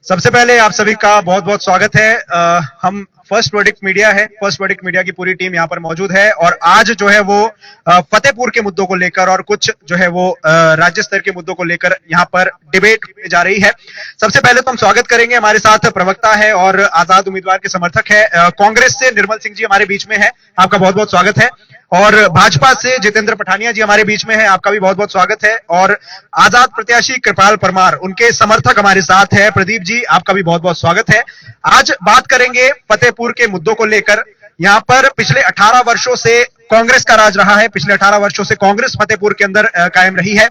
सबसे पहले आप सभी का बहुत बहुत स्वागत है। हम फर्स्ट वर्डिक्ट मीडिया है, फर्स्ट वर्डिक्ट मीडिया की पूरी टीम यहाँ पर मौजूद है और आज जो है वो फतेहपुर के मुद्दों को लेकर और कुछ जो है वो राज्य स्तर के मुद्दों को लेकर यहाँ पर डिबेट होने जा रही है। सबसे पहले तो हम स्वागत करेंगे, हमारे साथ प्रवक्ता है और आजाद उम्मीदवार के समर्थक है कांग्रेस से निर्मल सिंह जी हमारे बीच में है, आपका बहुत बहुत स्वागत है। और भाजपा से जितेंद्र पठानिया जी हमारे बीच में है, आपका भी बहुत बहुत स्वागत है। और आजाद प्रत्याशी कृपाल परमार, उनके समर्थक हमारे साथ है प्रदीप जी, आपका भी बहुत बहुत स्वागत है। आज बात करेंगे फतेहपुर के मुद्दों को लेकर। यहाँ पर पिछले 18 वर्षों से कांग्रेस का राज रहा है, पिछले 18 वर्षों से कांग्रेस फतेहपुर के अंदर कायम रही है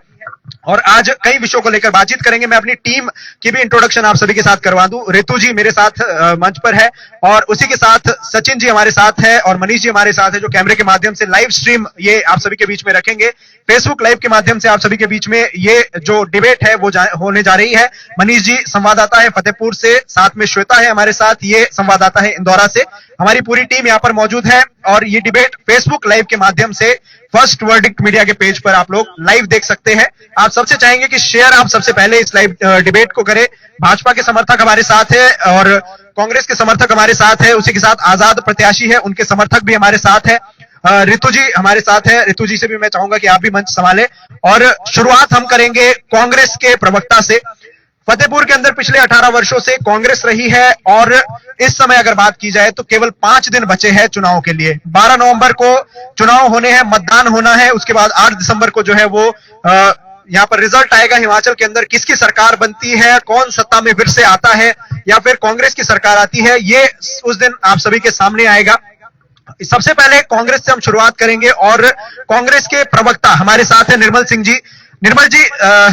और आज कई विषयों को लेकर बातचीत करेंगे। मैं अपनी टीम की भी इंट्रोडक्शन आप सभी के साथ करवा दूं। रितु जी मेरे साथ मंच पर है और उसी के साथ सचिन जी हमारे साथ है और मनीष जी हमारे साथ है, जो कैमरे के माध्यम से लाइव स्ट्रीम ये आप सभी के बीच में रखेंगे। फेसबुक लाइव के माध्यम से आप सभी के बीच में ये जो डिबेट है वो होने जा रही है। मनीष जी संवाददाता है फतेहपुर से, साथ में श्वेता है हमारे साथ, ये संवाददाता है इंदौरा से। हमारी पूरी टीम यहाँ पर मौजूद है और ये डिबेट फेसबुक लाइव के माध्यम से फर्स्ट वर्डिक्ट मीडिया के पेज पर आप लोग लाइव देख सकते हैं। आप सबसे चाहेंगे कि शेयर आप सबसे पहले इस लाइव डिबेट को करें। भाजपा के समर्थक हमारे साथ है और कांग्रेस के समर्थक हमारे साथ है, उसी के साथ आजाद प्रत्याशी है, उनके समर्थक भी हमारे साथ है। रितु जी हमारे साथ है, रितु जी से भी मैं चाहूंगा कि आप भी मंच संभालें। और शुरुआत हम करेंगे कांग्रेस के प्रवक्ता से। फतेहपुर के अंदर पिछले 18 वर्षों से कांग्रेस रही है और इस समय अगर बात की जाए तो केवल 5 दिन बचे हैं चुनाव के लिए। 12 नवंबर को चुनाव होने हैं, मतदान होना है, उसके बाद 8 दिसंबर को जो है वो यहाँ पर रिजल्ट आएगा। हिमाचल के अंदर किसकी सरकार बनती है, कौन सत्ता में फिर से आता है या फिर कांग्रेस की सरकार आती है, ये उस दिन आप सभी के सामने आएगा। सबसे पहले कांग्रेस से हम शुरुआत करेंगे और कांग्रेस के प्रवक्ता हमारे साथ है निर्मल सिंह जी। निर्मल जी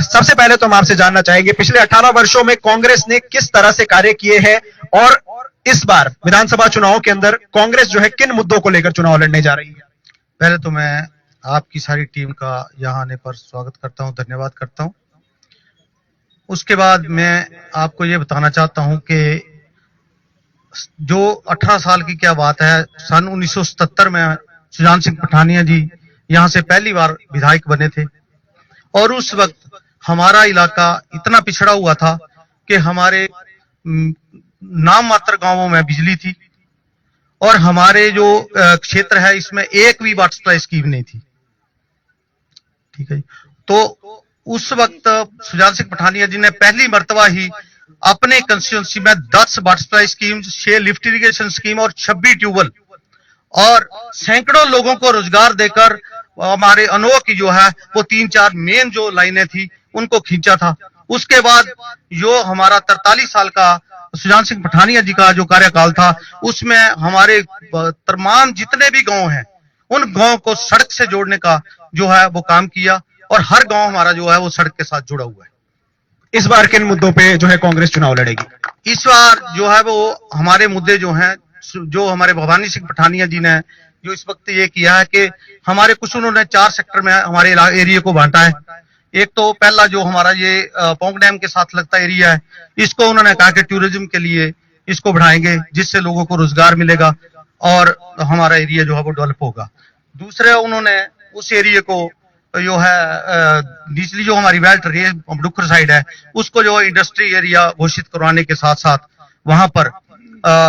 सबसे पहले तो हम आपसे जानना चाहेंगे पिछले 18 वर्षों में कांग्रेस ने किस तरह से कार्य किए हैं और इस बार विधानसभा चुनाव के अंदर कांग्रेस जो है किन मुद्दों को लेकर चुनाव लड़ने जा रही है। पहले तो मैं आपकी सारी टीम का यहाँ आने पर स्वागत करता हूँ, धन्यवाद करता हूँ। उसके बाद मैं आपको ये बताना चाहता हूँ कि जो 18 साल की क्या बात है, सन 1977 में सुजान सिंह पठानिया जी यहाँ से पहली बार विधायक बने थे और उस वक्त हमारा इलाका इतना पिछड़ा हुआ था कि हमारे नाम मात्र गांवों में बिजली थी और हमारे जो क्षेत्र है इसमें एक भी वाटर सप्लाई स्कीम नहीं थी। ठीक है जी। तो उस वक्त सुजान सिंह पठानिया जी ने पहली मर्तबा ही अपने कंस्टिट्यूंसी में 10 water supply scheme, 6 lift irrigation scheme और 26 ट्यूबवेल और सैकड़ों लोगों को रोजगार देकर हमारे अनोखा की जो है वो 3-4 मेन जो लाइनें थी उनको खींचा था। उसके बाद जो हमारा 43 साल का सुजान सिंह पठानिया जी का जो कार्यकाल था उसमें हमारे तमाम जितने भी गांव हैं उन गांव को सड़क से जोड़ने का जो है वो काम किया और हर गांव हमारा जो है वो सड़क के साथ जुड़ा हुआ है। इस बार किन मुद्दों पे जो है कांग्रेस चुनाव लड़ेगी? इस बार जो है वो हमारे मुद्दे जो हैं, जो हमारे भवानी सिंह पठानिया जी ने जो इस वक्त ये किया है कि हमारे कुछ उन्होंने 4 सेक्टर में हमारे एरिया को बांटा है। एक तो पहला जो हमारा ये पोंग डैम के साथ लगता एरिया है, इसको उन्होंने कहा कि टूरिज्म के लिए इसको बढ़ाएंगे जिससे लोगों को रोजगार मिलेगा और हमारा एरिया जो है वो डेवलप होगा। दूसरे उन्होंने उस एरिया को जो है निचली जो हमारी बेल्ट रही है डुक्कर साइड है उसको जो इंडस्ट्री एरिया घोषित करवाने के साथ साथ वहां पर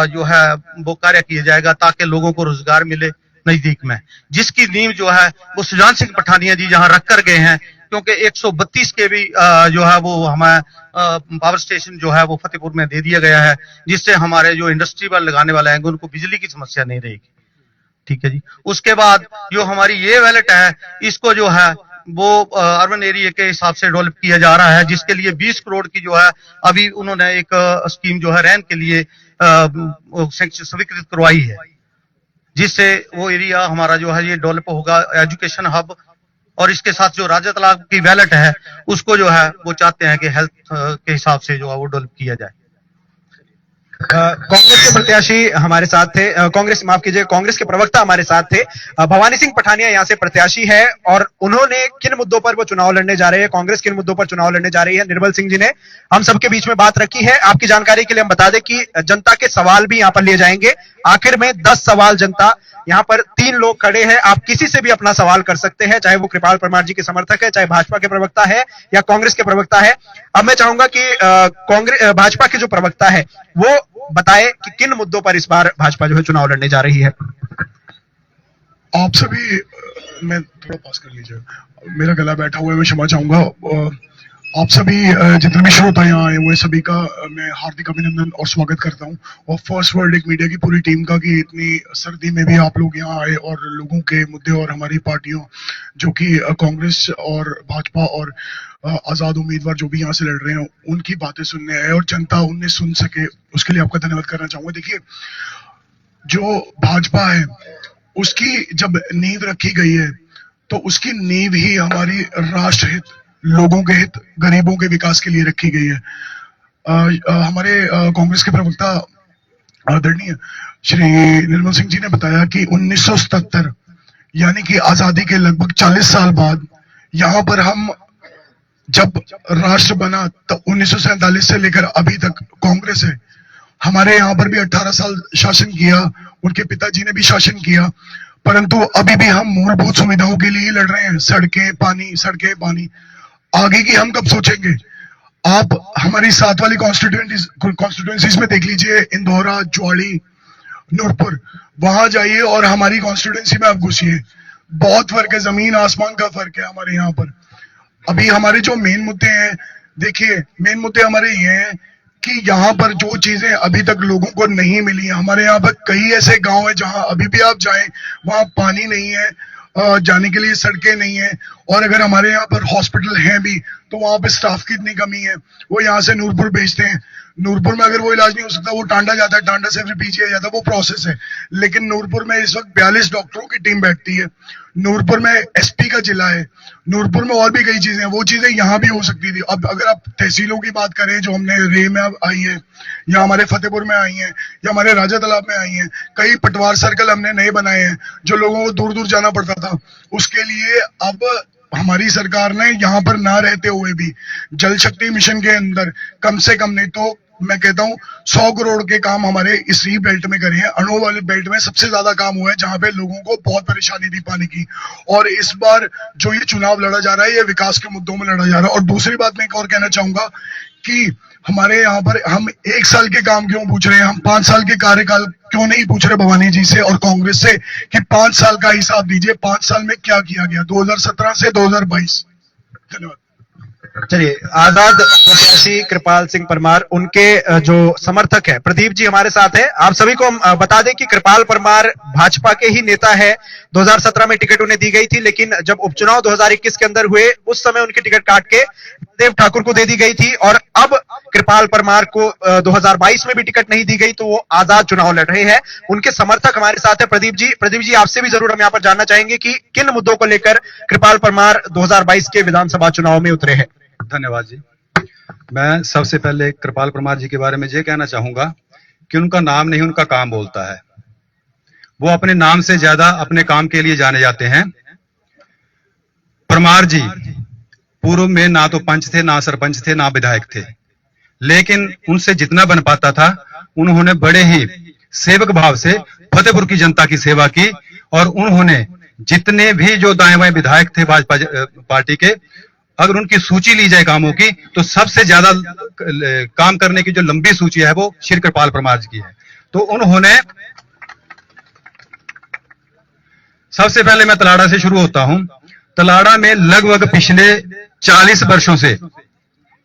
जो है वो कार्य किया जाएगा ताकि लोगों को रोजगार मिले नजदीक में, जिसकी नींव जो है वो सुजान सिंह पठानिया जी जहां रख कर गए हैं। क्योंकि 132 के भी जो है वो हमें पावर स्टेशन जो है वो फतेहपुर में दे दिया गया है जिससे हमारे जो इंडस्ट्री पर लगाने वाले हैं उनको बिजली की समस्या नहीं रहेगी। ठीक है जी। उसके बाद जो हमारी ये वैलेट है इसको जो है वो अर्बन एरिया के हिसाब से डेवलप किया जा रहा है, जिसके लिए 20 करोड़ की जो है अभी उन्होंने एक स्कीम जो है रैन के लिए स्वीकृत करवाई है, जिससे वो एरिया हमारा जो है ये डेवलप होगा, एजुकेशन हब। और इसके साथ जो राजा तालाब की वैलेट है उसको जो है वो चाहते हैं कि हेल्थ के हिसाब से जो है वो डेवलप किया जाए। कांग्रेस के प्रत्याशी हमारे साथ थे, कांग्रेस के प्रवक्ता हमारे साथ थे। भवानी सिंह पठानिया यहाँ से प्रत्याशी है और उन्होंने किन मुद्दों पर वो चुनाव लड़ने जा रहे हैं, कांग्रेस किन मुद्दों पर चुनाव लड़ने जा रही है, निर्मल सिंह जी ने हम सबके बीच में बात रखी है। आपकी जानकारी के लिए हम बता दें कि जनता के सवाल भी यहाँ पर लिए जाएंगे। आखिर में 10 सवाल जनता, यहाँ पर 3 लोग खड़े हैं, आप किसी से भी अपना सवाल कर सकते हैं, चाहे वो कृपाल परमार जी के समर्थक है, चाहे भाजपा के प्रवक्ता है या कांग्रेस के प्रवक्ता है। अब मैं चाहूंगा कि कांग्रेस भाजपा के जो प्रवक्ता है वो बताए कि किन मुद्दों पर इस बार भाजपा जो है चुनाव लड़ने जा रही है। आप सभी, मैं थोड़ा पास कर लीजिए, मेरा गला बैठा हुआ है, मैं क्षमा चाहूंगा। आप सभी जितने भी श्रोता यहाँ आए हुए सभी का मैं हार्दिक अभिनंदन और स्वागत करता हूँ, और फर्स्ट वर्ल्ड मीडिया की पूरी टीम का कि इतनी सर्दी में भी आप लोग यहाँ आए और लोगों के मुद्दे और हमारी पार्टियों जो कि कांग्रेस और भाजपा और आजाद उम्मीदवार जो भी यहाँ से लड़ रहे हैं उनकी बातें सुनने आए और जनता उन्हें सुन सके, उसके लिए आपका धन्यवाद करना चाहूंगा। देखिए, जो भाजपा है उसकी जब नींव रखी गई है तो उसकी नींव ही हमारी राष्ट्र हित, लोगों के हित, गरीबों के विकास के लिए रखी गई है। हमारे कांग्रेस के प्रवक्ता आदरणीय श्री निर्मल सिंह जी ने बताया कि 1977 यानी कि आजादी के लगभग 40 साल बाद यहाँ पर हम जब राष्ट्र बना तो 1947 से लेकर अभी तक कांग्रेस है। हमारे यहाँ पर भी 18 साल शासन किया, उनके पिताजी ने भी शासन किया, परंतु अभी भी हम मूलभूत सुविधाओं के लिए लड़ रहे हैं। सड़कें पानी। आगे की हम कब सोचेंगे? आप हमारी 7 वाली कॉन्स्टिट्यूएंसीज में देख लीजिए, इंदौरा, ज्वाड़ी, नूरपुर, वहां जाइए और हमारी कॉन्स्टिट्यूएंसी में आप घुसिए, बहुत फर्क है, जमीन आसमान का फर्क है हमारे यहाँ पर। अभी हमारे जो मेन मुद्दे हैं, देखिए मेन मुद्दे हमारे ये हैं कि यहाँ पर जो चीजें अभी तक लोगों को नहीं मिली हैं, हमारे यहाँ पर कई ऐसे गांव है जहां अभी भी आप जाएं वहां पानी नहीं है, जाने के लिए सड़कें नहीं है, और अगर हमारे यहाँ पर हॉस्पिटल हैं भी तो वहां पे स्टाफ की इतनी कमी है, वो यहाँ से नूरपुर भेजते हैं। नूरपुर में अगर वो इलाज नहीं हो सकता वो टांडा जाता है, टांडा से फिर पीछे जाता है, वो प्रोसेस है। लेकिन नूरपुर में इस वक्त 42 डॉक्टरों की टीम बैठती है, नूरपुर में एसपी का जिला है, नूरपुर में और भी कई चीजें हैं, वो चीजें यहाँ भी हो सकती थी। अब अगर आप तहसीलों की बात करें जो हमने रे में आई है या हमारे फतेहपुर में आई है या हमारे राजा तालाब में आई है, कई पटवार सर्कल हमने नए बनाए हैं जो लोगों को दूर दूर जाना पड़ता था, उसके लिए अब हमारी सरकार ने यहाँ पर ना रहते हुए भी जल शक्ति मिशन के अंदर कम से कम नहीं तो मैं कहता हूँ 100 करोड़ के काम हमारे इसी बेल्ट में करे हैं। अणु वाले बेल्ट में सबसे ज्यादा काम हुआ है जहां पे लोगों को बहुत परेशानी थी पानी की, और इस बार जो ये चुनाव लड़ा जा रहा है ये विकास के मुद्दों में लड़ा जा रहा है। और दूसरी बात मैं एक और कहना चाहूंगा कि हमारे यहाँ पर हम 1 साल के काम क्यों पूछ रहे हैं, हम 5 साल के कार्यकाल क्यों नहीं पूछ रहे भवानी जी से और कांग्रेस से कि 5 साल का हिसाब दीजिए, 5 साल में क्या किया गया 2017 से 2022। धन्यवाद। चलिए, आजाद प्रत्याशी कृपाल सिंह परमार, उनके जो समर्थक है प्रदीप जी हमारे साथ है। आप सभी को हम बता दें कि कृपाल परमार भाजपा के ही नेता है। 2017 में टिकट उन्हें दी गई थी, लेकिन जब उपचुनाव 2021 के अंदर हुए उस समय उनकी टिकट काट के देव ठाकुर को दे दी गई थी, और अब कृपाल परमार को 2022 में भी टिकट नहीं दी गई, तो वो आजाद चुनाव लड़ रहे हैं। उनके समर्थक हमारे साथ है प्रदीप जी। प्रदीप जी, आपसे भी जरूर हम यहाँ पर जानना चाहेंगे कि किन मुद्दों को लेकर कृपाल परमार 2022 के विधानसभा चुनाव में उतरे हैं। धन्यवाद जी। मैं सबसे पहले कृपाल परमार जी के बारे में ये कहना चाहूंगा कि उनका नाम नहीं उनका काम बोलता है। वो अपने नाम से ज्यादा अपने काम के लिए जाने जाते हैं। परमार जी पूर्व में ना तो पंच थे, ना सरपंच थे, ना विधायक थे, लेकिन उनसे जितना बन पाता था उन्होंने बड़े ही सेवक भाव से फतेहपुर की जनता की सेवा की, और उन्होंने जितने भी जो दाएं बाएं विधायक थे भाजपा पार्टी के, अगर उनकी सूची ली जाए कामों की तो सबसे ज्यादा काम करने की जो लंबी सूची है वो श्री कृपाल परमार जी की है। तो उन्होंने, सबसे पहले मैं तलाड़ा से शुरू होता हूं। तलाड़ा में लगभग पिछले 40 वर्षों से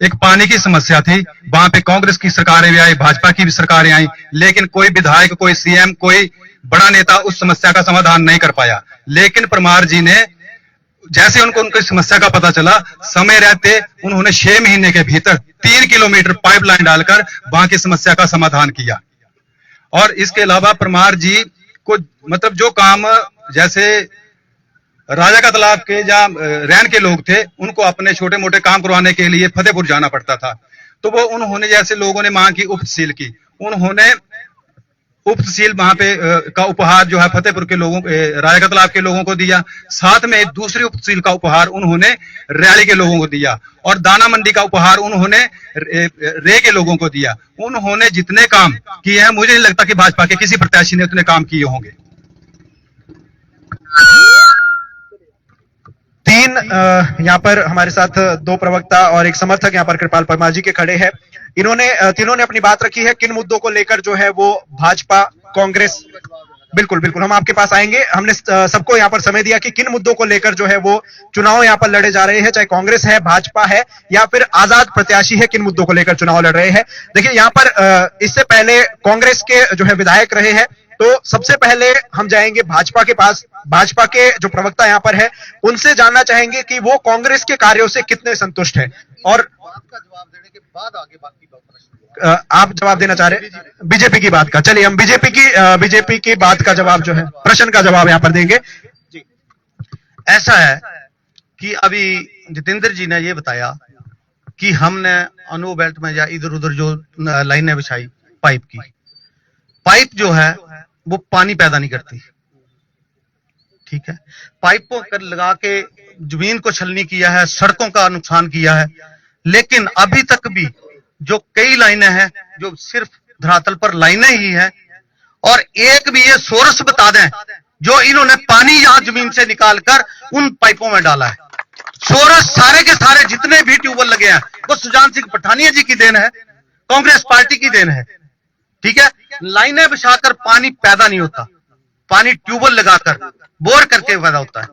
एक पानी की समस्या थी। वहां पे कांग्रेस की सरकारें भी आई, भाजपा की भी सरकारें आई, लेकिन कोई विधायक, कोई सीएम, कोई बड़ा नेता उस समस्या का समाधान नहीं कर पाया। लेकिन परमार जी ने, जैसे उनको उनकी समस्या का पता चला, समय रहते उन्होंने 6 महीने के भीतर 3 किलोमीटर पाइपलाइन डालकर वहां की समस्या का समाधान किया। और इसके अलावा परमार जी को मतलब जो काम, जैसे राजा का तालाब के जहां रैन के लोग थे उनको अपने छोटे मोटे काम करवाने के लिए फतेहपुर जाना पड़ता था, तो वो उन्होंने, जैसे लोगों ने मांग की उप तहसील की, उन्होंने उप तहसील वहां पे का उपहार जो है फतेहपुर के लोगों रायगढ़ तालाब के लोगों को दिया। साथ में दूसरी उप तहसील का उपहार उन्होंने रैली के लोगों को दिया और दाना मंडी का उपहार उन्होंने रे के लोगों को दिया। उन्होंने जितने काम किए हैं मुझे नहीं लगता कि भाजपा के किसी प्रत्याशी ने उतने काम किए होंगे। तीन यहाँ पर हमारे साथ दो प्रवक्ता और एक समर्थक यहाँ पर कृपाल परमार जी के खड़े हैं। इन्होंने तीनों ने अपनी बात रखी है किन मुद्दों को लेकर जो है वो भाजपा कांग्रेस, बिल्कुल बिल्कुल हम आपके पास आएंगे। हमने सबको यहाँ पर समय दिया कि किन मुद्दों को लेकर जो है वो चुनाव यहाँ पर लड़े जा रहे हैं, चाहे कांग्रेस है, भाजपा है या फिर आजाद प्रत्याशी है, किन मुद्दों को लेकर चुनाव लड़ रहे हैं। देखिए यहाँ पर इससे पहले कांग्रेस के जो है विधायक रहे हैं, तो सबसे पहले हम जाएंगे भाजपा के पास। भाजपा के जो प्रवक्ता यहाँ पर है उनसे जानना चाहेंगे कि वो कांग्रेस के कार्यों से कितने संतुष्ट हैं। और का जवाब देने के बाद आगे बाकी आप जवाब देना चाह रहे हैं बीजेपी की बात का? चलिए हम बीजेपी की बात का जवाब जो है, प्रश्न का जवाब यहाँ पर देंगे। ऐसा है कि अभी जितेंद्र जी ने ये बताया कि हमने अनुभव बेल्ट में या इधर उधर जो लाइनें बिछाई पाइप जो है वो पानी पैदा नहीं करती, ठीक है। पाइपों कर लगा के जमीन को छलनी किया है, सड़कों का नुकसान किया है, लेकिन अभी तक भी जो कई लाइनें हैं जो सिर्फ धरातल पर लाइनें ही हैं। और एक भी ये सोर्स बता दें जो इन्होंने पानी यहां जमीन से निकालकर उन पाइपों में डाला है। सोर्स सारे के सारे जितने भी ट्यूबवेल लगे हैं वो सुजान सिंह पठानिया जी की देन है, कांग्रेस पार्टी की देन है, ठीक है। लाइनें बिछाकर पानी पैदा नहीं होता, पानी ट्यूबवेल लगाकर बोर करके पैदा होता है।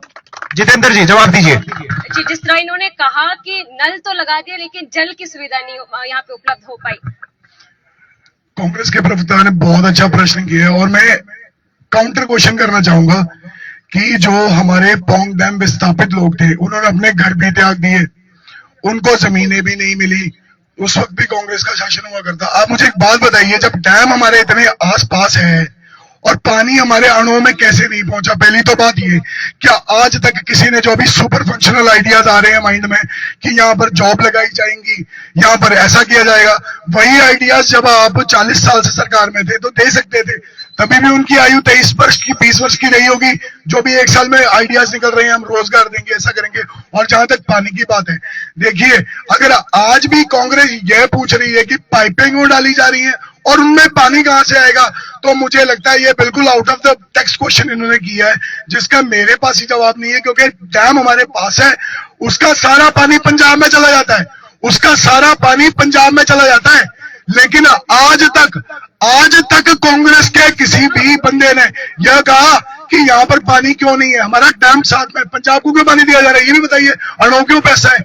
जितेंद्र जी जवाब दीजिए। जी, जिस तरह इन्होंने कहा कि नल तो लगा दिया लेकिन जल की सुविधा नहीं यहाँ पे उपलब्ध हो पाई। कांग्रेस के प्रवक्ता ने बहुत अच्छा प्रश्न किया और मैं काउंटर क्वेश्चन करना चाहूंगा कि जो हमारे पोंग डैम विस्थापित लोग थे उन्होंने अपने घर भी त्याग दिए, उनको जमीनें भी नहीं मिली, उस वक्त भी कांग्रेस का शासन हुआ करता। आप मुझे एक बात बताइए, जब डैम हमारे इतने आसपास है और पानी हमारे अणुओं में कैसे नहीं पहुंचा? पहली तो बात ये, क्या आज तक किसी ने, जो अभी सुपर फंक्शनल आइडियाज आ रहे हैं माइंड में कि यहाँ पर जॉब लगाई जाएंगी, यहाँ पर ऐसा किया जाएगा, वही आइडियाज जब आप 40 साल से सरकार में थे तो दे सकते थे। तभी भी उनकी आयु 23 वर्ष की 20 वर्ष की रही होगी। जो भी एक साल में आइडियाज निकल रहे हैं, हम रोजगार देंगे, ऐसा करेंगे। और जहां तक पानी की बात है, देखिए अगर आज भी कांग्रेस यह पूछ रही है कि पाइपें क्यों डाली जा रही है और उनमें पानी कहां से आएगा, तो मुझे लगता है ये बिल्कुल out of the text question इन्होंने किया है, जिसका मेरे पास ही जवाब नहीं है। क्योंकि डैम हमारे पास है, उसका सारा पानी पंजाब में चला जाता है, उसका सारा पानी पंजाब में चला जाता है। लेकिन आज तक कांग्रेस के किसी भी बंदे ने यह कहा कि यहाँ पर पानी क्यों नहीं है, हमारा डैम साथ में, पंजाब को क्यों पानी दिया जा रहा है, ये भी बताइए। अणु क्यों पैसा है,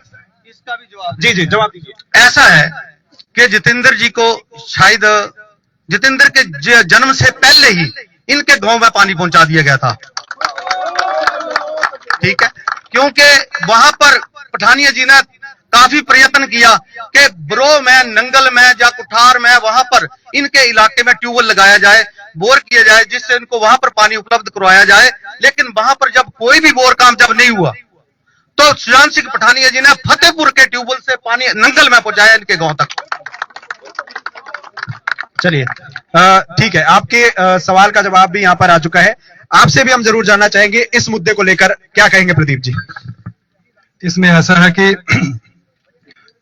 इसका भी जवाब जी जवाब दीजिए। ऐसा है कि जितेंद्र जी को शायद जितेंद्र के जन्म से पहले ही इनके गांव में पानी पहुंचा दिया गया था, ठीक है। क्योंकि वहां पर पठानिया जी ने काफी प्रयत्न किया कि ब्रो में, नंगल में या कुठार में वहां पर इनके इलाके में ट्यूबवेल लगाया जाए, बोर किया जाए, जिससे इनको वहां पर पानी उपलब्ध करवाया जाए। लेकिन वहां पर जब कोई भी बोर काम जब नहीं हुआ तो सुजान सिंह पठानिया जी ने फतेहपुर के ट्यूबवेल से पानी नंगल में पहुंचाया इनके गांव तक। चलिए ठीक है, आपके सवाल का जवाब भी यहाँ पर आ चुका है। आपसे भी हम जरूर जानना चाहेंगे इस मुद्दे को लेकर क्या कहेंगे प्रदीप जी? इसमें ऐसा है कि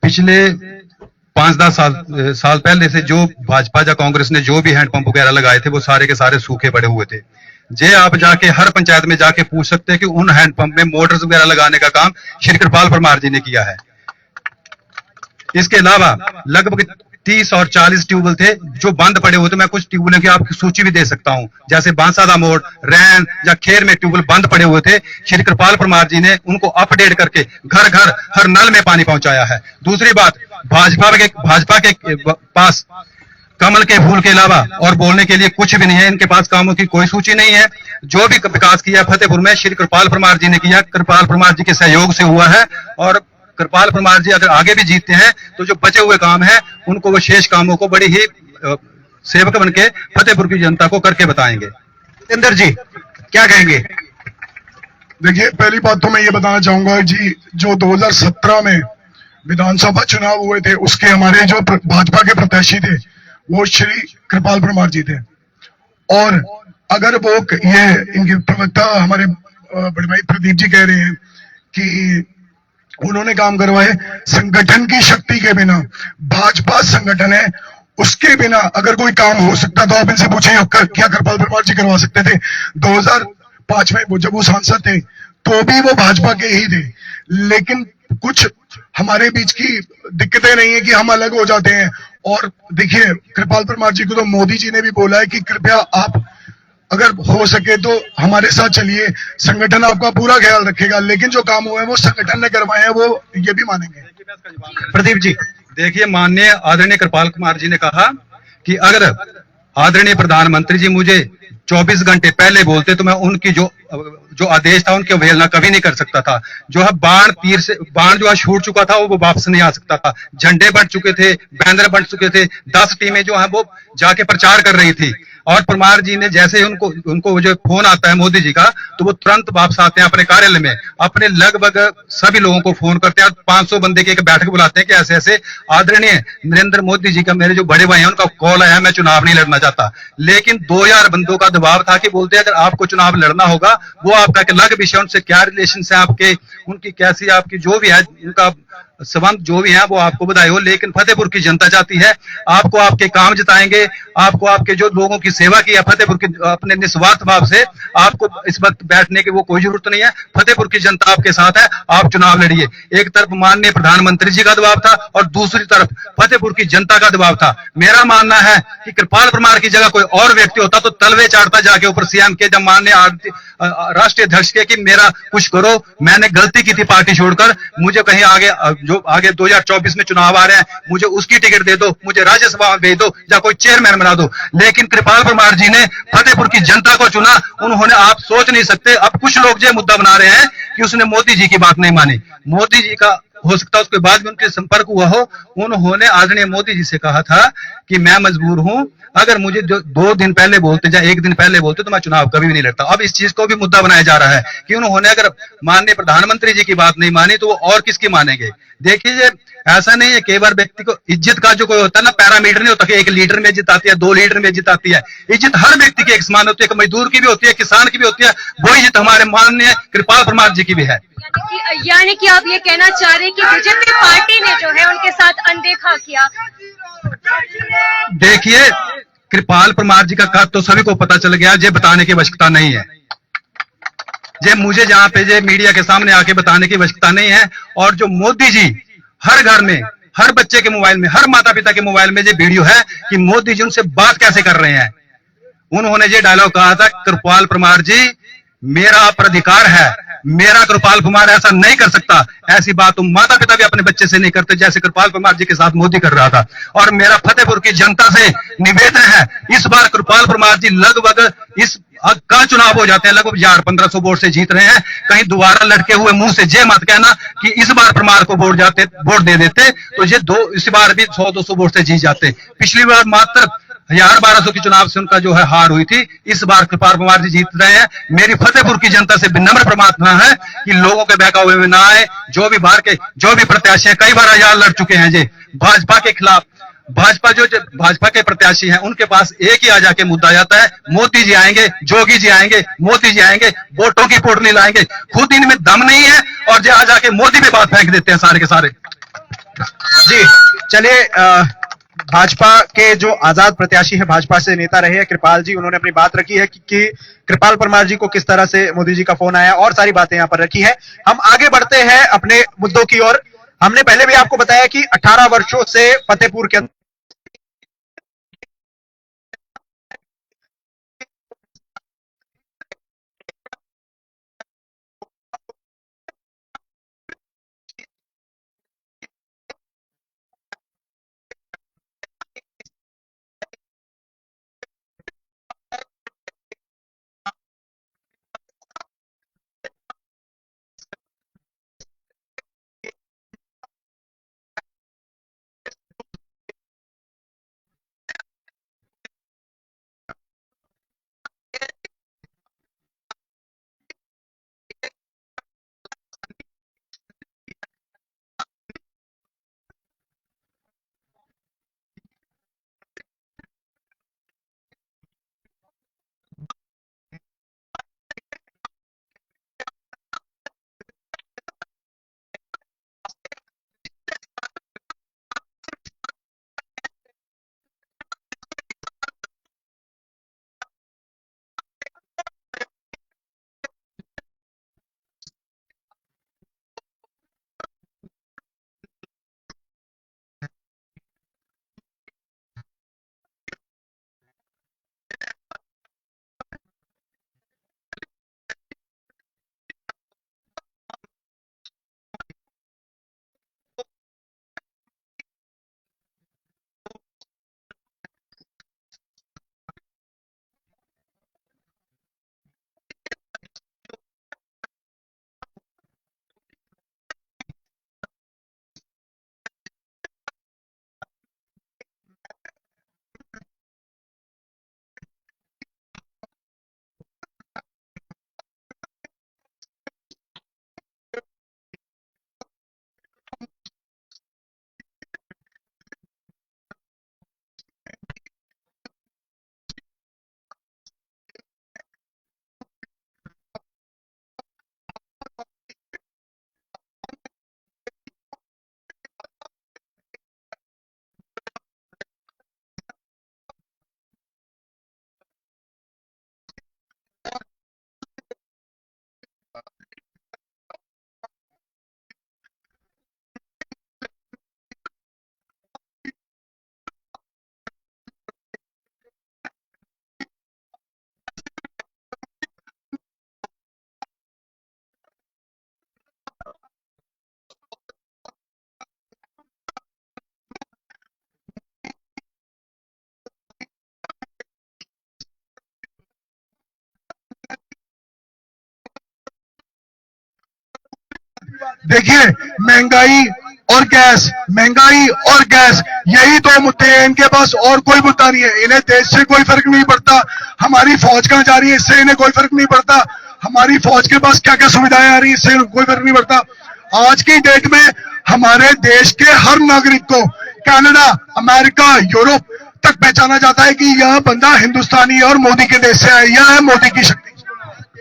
पिछले 5-10 साल पहले से जो भाजपा या कांग्रेस ने जो भी हैंडपंप वगैरह लगाए थे वो सारे के सारे सूखे पड़े हुए थे। जे आप जाके हर पंचायत में जाके पूछ सकते हैं कि उन हैंडपंप में मोटर्स वगैरह लगाने का काम श्री कृपाल परमार जी ने किया है। इसके अलावा लगभग 30 और 40 ट्यूबवेल थे जो बंद पड़े हुए थे। मैं कुछ ट्यूबवेलों की आपकी सूची भी दे सकता हूं, जैसे बांसादा मोड़, रैन या खेर में ट्यूबवेल बंद पड़े हुए थे। श्री कृपाल परमार जी ने उनको अपडेट करके घर घर हर नल में पानी पहुंचाया है। दूसरी बात, भाजपा के पास कमल के फूल के अलावा और बोलने के लिए कुछ भी नहीं है। इनके पास कामों की कोई सूची नहीं है। जो भी विकास किया फतेहपुर में श्री कृपाल परमार जी ने किया, कृपाल परमार जी के सहयोग से हुआ है। और कृपाल परमार जी अगर आगे भी जीतते हैं तो जो बचे हुए काम हैं उनको वो शेष कामों को बड़ी ही सेवक बनके फतेहपुर की जनता को करके बताएंगे। जितेंद्र जी क्या कहेंगे? देखिए, पहली बात तो मैं ये बताना चाहूंगा जी, जो 2017 में विधानसभा चुनाव हुए थे उसके हमारे जो भाजपा के प्रत्याशी थे वो श्री कृपाल परमार जी थे। और अगर वो ये इनके प्रवक्ता हमारे बड़े भाई प्रदीप जी कह रहे हैं कि उन्होंने काम करवाए, संगठन की शक्ति के बिना, भाजपा संगठन है, उसके बिना अगर कोई काम हो सकता तो आप इनसे पूछिए क्या कृपाल परमार जी करवा सकते थे? 2005 में जब वो सांसद थे तो भी वो भाजपा के ही थे, लेकिन कुछ हमारे बीच की दिक्कतें नहीं है कि हम अलग हो जाते हैं। और देखिए, कृपाल परमार जी को तो मोदी जी ने भी बोला है कि कृपया आप अगर हो सके तो हमारे साथ चलिए, संगठन आपका पूरा ख्याल रखेगा, लेकिन जो काम हुए हैं वो संगठन ने करवाए हैं, वो ये भी मानेंगे। प्रदीप जी, देखिए, माननीय आदरणीय कृपाल कुमार जी ने कहा कि अगर आदरणीय प्रधानमंत्री जी मुझे 24 घंटे पहले बोलते तो मैं उनकी जो आदेश था उनकी अवहेलना कभी नहीं कर सकता था। जो है बाण जो है छूट चुका था वो वापस नहीं आ सकता था। झंडे बंट चुके थे, बैनर बंट चुके थे, 10 टीमें जो है वो जाके प्रचार कर रही थी। और परमार जी ने जैसे ही उनको जो फोन आता है मोदी जी का, तो वो तुरंत वापस आते हैं अपने कार्यालय में, अपने लगभग सभी लोगों को फोन करते हैं, 500 बंदे की एक बैठक बुलाते हैं कि ऐसे ऐसे आदरणीय नरेंद्र मोदी जी का, मेरे जो बड़े भाई हैं उनका कॉल आया, मैं चुनाव नहीं लड़ना चाहता। लेकिन 2000 बंदों का दबाव था कि बोलते हैं अगर आपको चुनाव लड़ना होगा, वो आपका एक अलग विषय, उनसे क्या रिलेशन है आपके, उनकी कैसी आपकी जो भी है उनका संबंध जो भी है वो आपको बधाई हो, लेकिन फतेहपुर की जनता चाहती है आपको, आपके काम जिताएंगे, आपको आपके जो लोगों की सेवा की है फतेहपुर की, अपने निस्वार्थ भाव से आपको इस वक्त बैठने की वो कोई जरूरत नहीं है। फतेहपुर की जनता आपके साथ है, आप चुनाव लड़िए। एक तरफ माननीय प्रधानमंत्री जी का दबाव था और दूसरी तरफ फतेहपुर की जनता का दबाव था। मेरा मानना है कि कृपाल परमार की जगह कोई और व्यक्ति होता तो तलवे चाटता जाके ऊपर सीएम के, जब माननीय राष्ट्रीय अध्यक्ष के, कि मेरा कुछ करो, मैंने गलती की थी पार्टी छोड़कर, मुझे कहीं आगे जो आगे 2024 में चुनाव आ रहे हैं, मुझे उसकी टिकट दे दो, मुझे राज्यसभा में भेज दो या कोई चेयरमैन बना दो। लेकिन कृपाल परमार जी ने फतेहपुर की जनता को चुना। उन्होंने, आप सोच नहीं सकते, अब कुछ लोग जो मुद्दा बना रहे हैं कि उसने मोदी जी की बात नहीं मानी। मोदी जी का हो सकता है उसके बाद भी उनके संपर्क हुआ हो। उन्होंने आदरणीय मोदी जी से कहा था कि मैं मजबूर हूं, अगर मुझे 2 दिन पहले बोलते या 1 दिन पहले बोलते तो मैं चुनाव कभी भी नहीं लड़ता। अब इस चीज को भी मुद्दा बनाया जा रहा है कि उन्होंने अगर माननीय प्रधानमंत्री जी की बात नहीं मानी तो वो और किसकी मानेंगे। देखिए, ऐसा नहीं है, कई बार व्यक्ति को इज्जत का जो कोई होता है ना, पैरामीटर नहीं होता कि 1 लीटर में इज्जत आती है, 2 लीटर में इज्जत आती है। इज्जत हर व्यक्ति की एक समान होती है, मजदूर की भी होती है, किसान की भी होती है। वो इज्जत हमारे माननीय कृपाल परमार जी की भी है। यानी कि आप ये कहना चाह रहे हैं कि बीजेपी पार्टी ने जो है उनके साथ अनदेखा किया। देखिए, कृपाल परमार जी का कद तो सभी को पता चल गया, ये बताने की आवश्यकता नहीं है। जे मुझे जहां पे जे मीडिया के सामने आके बताने की आवश्यकता नहीं है। और जो मोदी जी हर घर में, हर बच्चे के मोबाइल में, हर माता पिता के मोबाइल में ये वीडियो है कि मोदी जी उनसे बात कैसे कर रहे हैं। उन्होंने ये डायलॉग कहा था, कृपाल परमार जी मेरा अपराधिकार है, मेरा कृपाल कुमार ऐसा नहीं कर सकता। ऐसी बात तो माता पिता भी अपने बच्चे से नहीं करते जैसे कृपाल कुमार जी के साथ मोदी कर रहा था। और मेरा फतेहपुर की जनता से निवेदन है, इस बार कृपाल कुमार जी लगभग इस का चुनाव हो जाते हैं, लगभग 1500 वोट से जीत रहे हैं। कहीं दोबारा लटके हुए मुंह से ये मत कहना कि इस बार परमार को वोट दे देते तो ये इस बार भी 100-200 वोट से जीत जाते। पिछली बार मात्र 1200 की चुनाव से उनका जो है हार हुई थी। इस बार कृपाल कुमार जी जीत रहे हैं। मेरी फतेहपुर की जनता से विनम्र प्रार्थना है कि लोगों के बहकावे में ना आए। जो भी प्रत्याशी हैं, कई बार हजार लड़ चुके हैं जी भाजपा के खिलाफ। भाजपा के प्रत्याशी हैं, उनके पास एक ही आ जाके मुद्दा जाता है, मोदी जी आएंगे, जोगी जी आएंगे, मोदी जी आएंगे, वोटों की पोटली लाएंगे। खुद इनमें दम नहीं है और जो आ जाके मोदी पे बात फेंक देते हैं सारे के सारे। जी चलिए, भाजपा के जो आजाद प्रत्याशी है, भाजपा से नेता रहे हैं कृपाल जी, उन्होंने अपनी बात रखी है कि कृपाल परमार जी को किस तरह से मोदी जी का फोन आया और सारी बातें यहां पर रखी है। हम आगे बढ़ते हैं अपने मुद्दों की ओर। हमने पहले भी आपको बताया कि 18 वर्षों से फतेहपुर के देखिए, महंगाई और गैस, महंगाई और गैस, यही दो मुद्दे हैं इनके पास, और कोई मुद्दा नहीं है। इन्हें देश से कोई फर्क नहीं पड़ता, हमारी फौज कहां जा रही है इससे इन्हें कोई फर्क नहीं पड़ता, हमारी फौज के पास क्या क्या सुविधाएं आ रही है इससे कोई फर्क नहीं पड़ता। आज की डेट में हमारे देश के हर नागरिक को कनाडा, अमेरिका, यूरोप तक पहचाना जाता है कि यह बंदा हिंदुस्तानी है और मोदी के देश से है, यह है मोदी की शक्ति।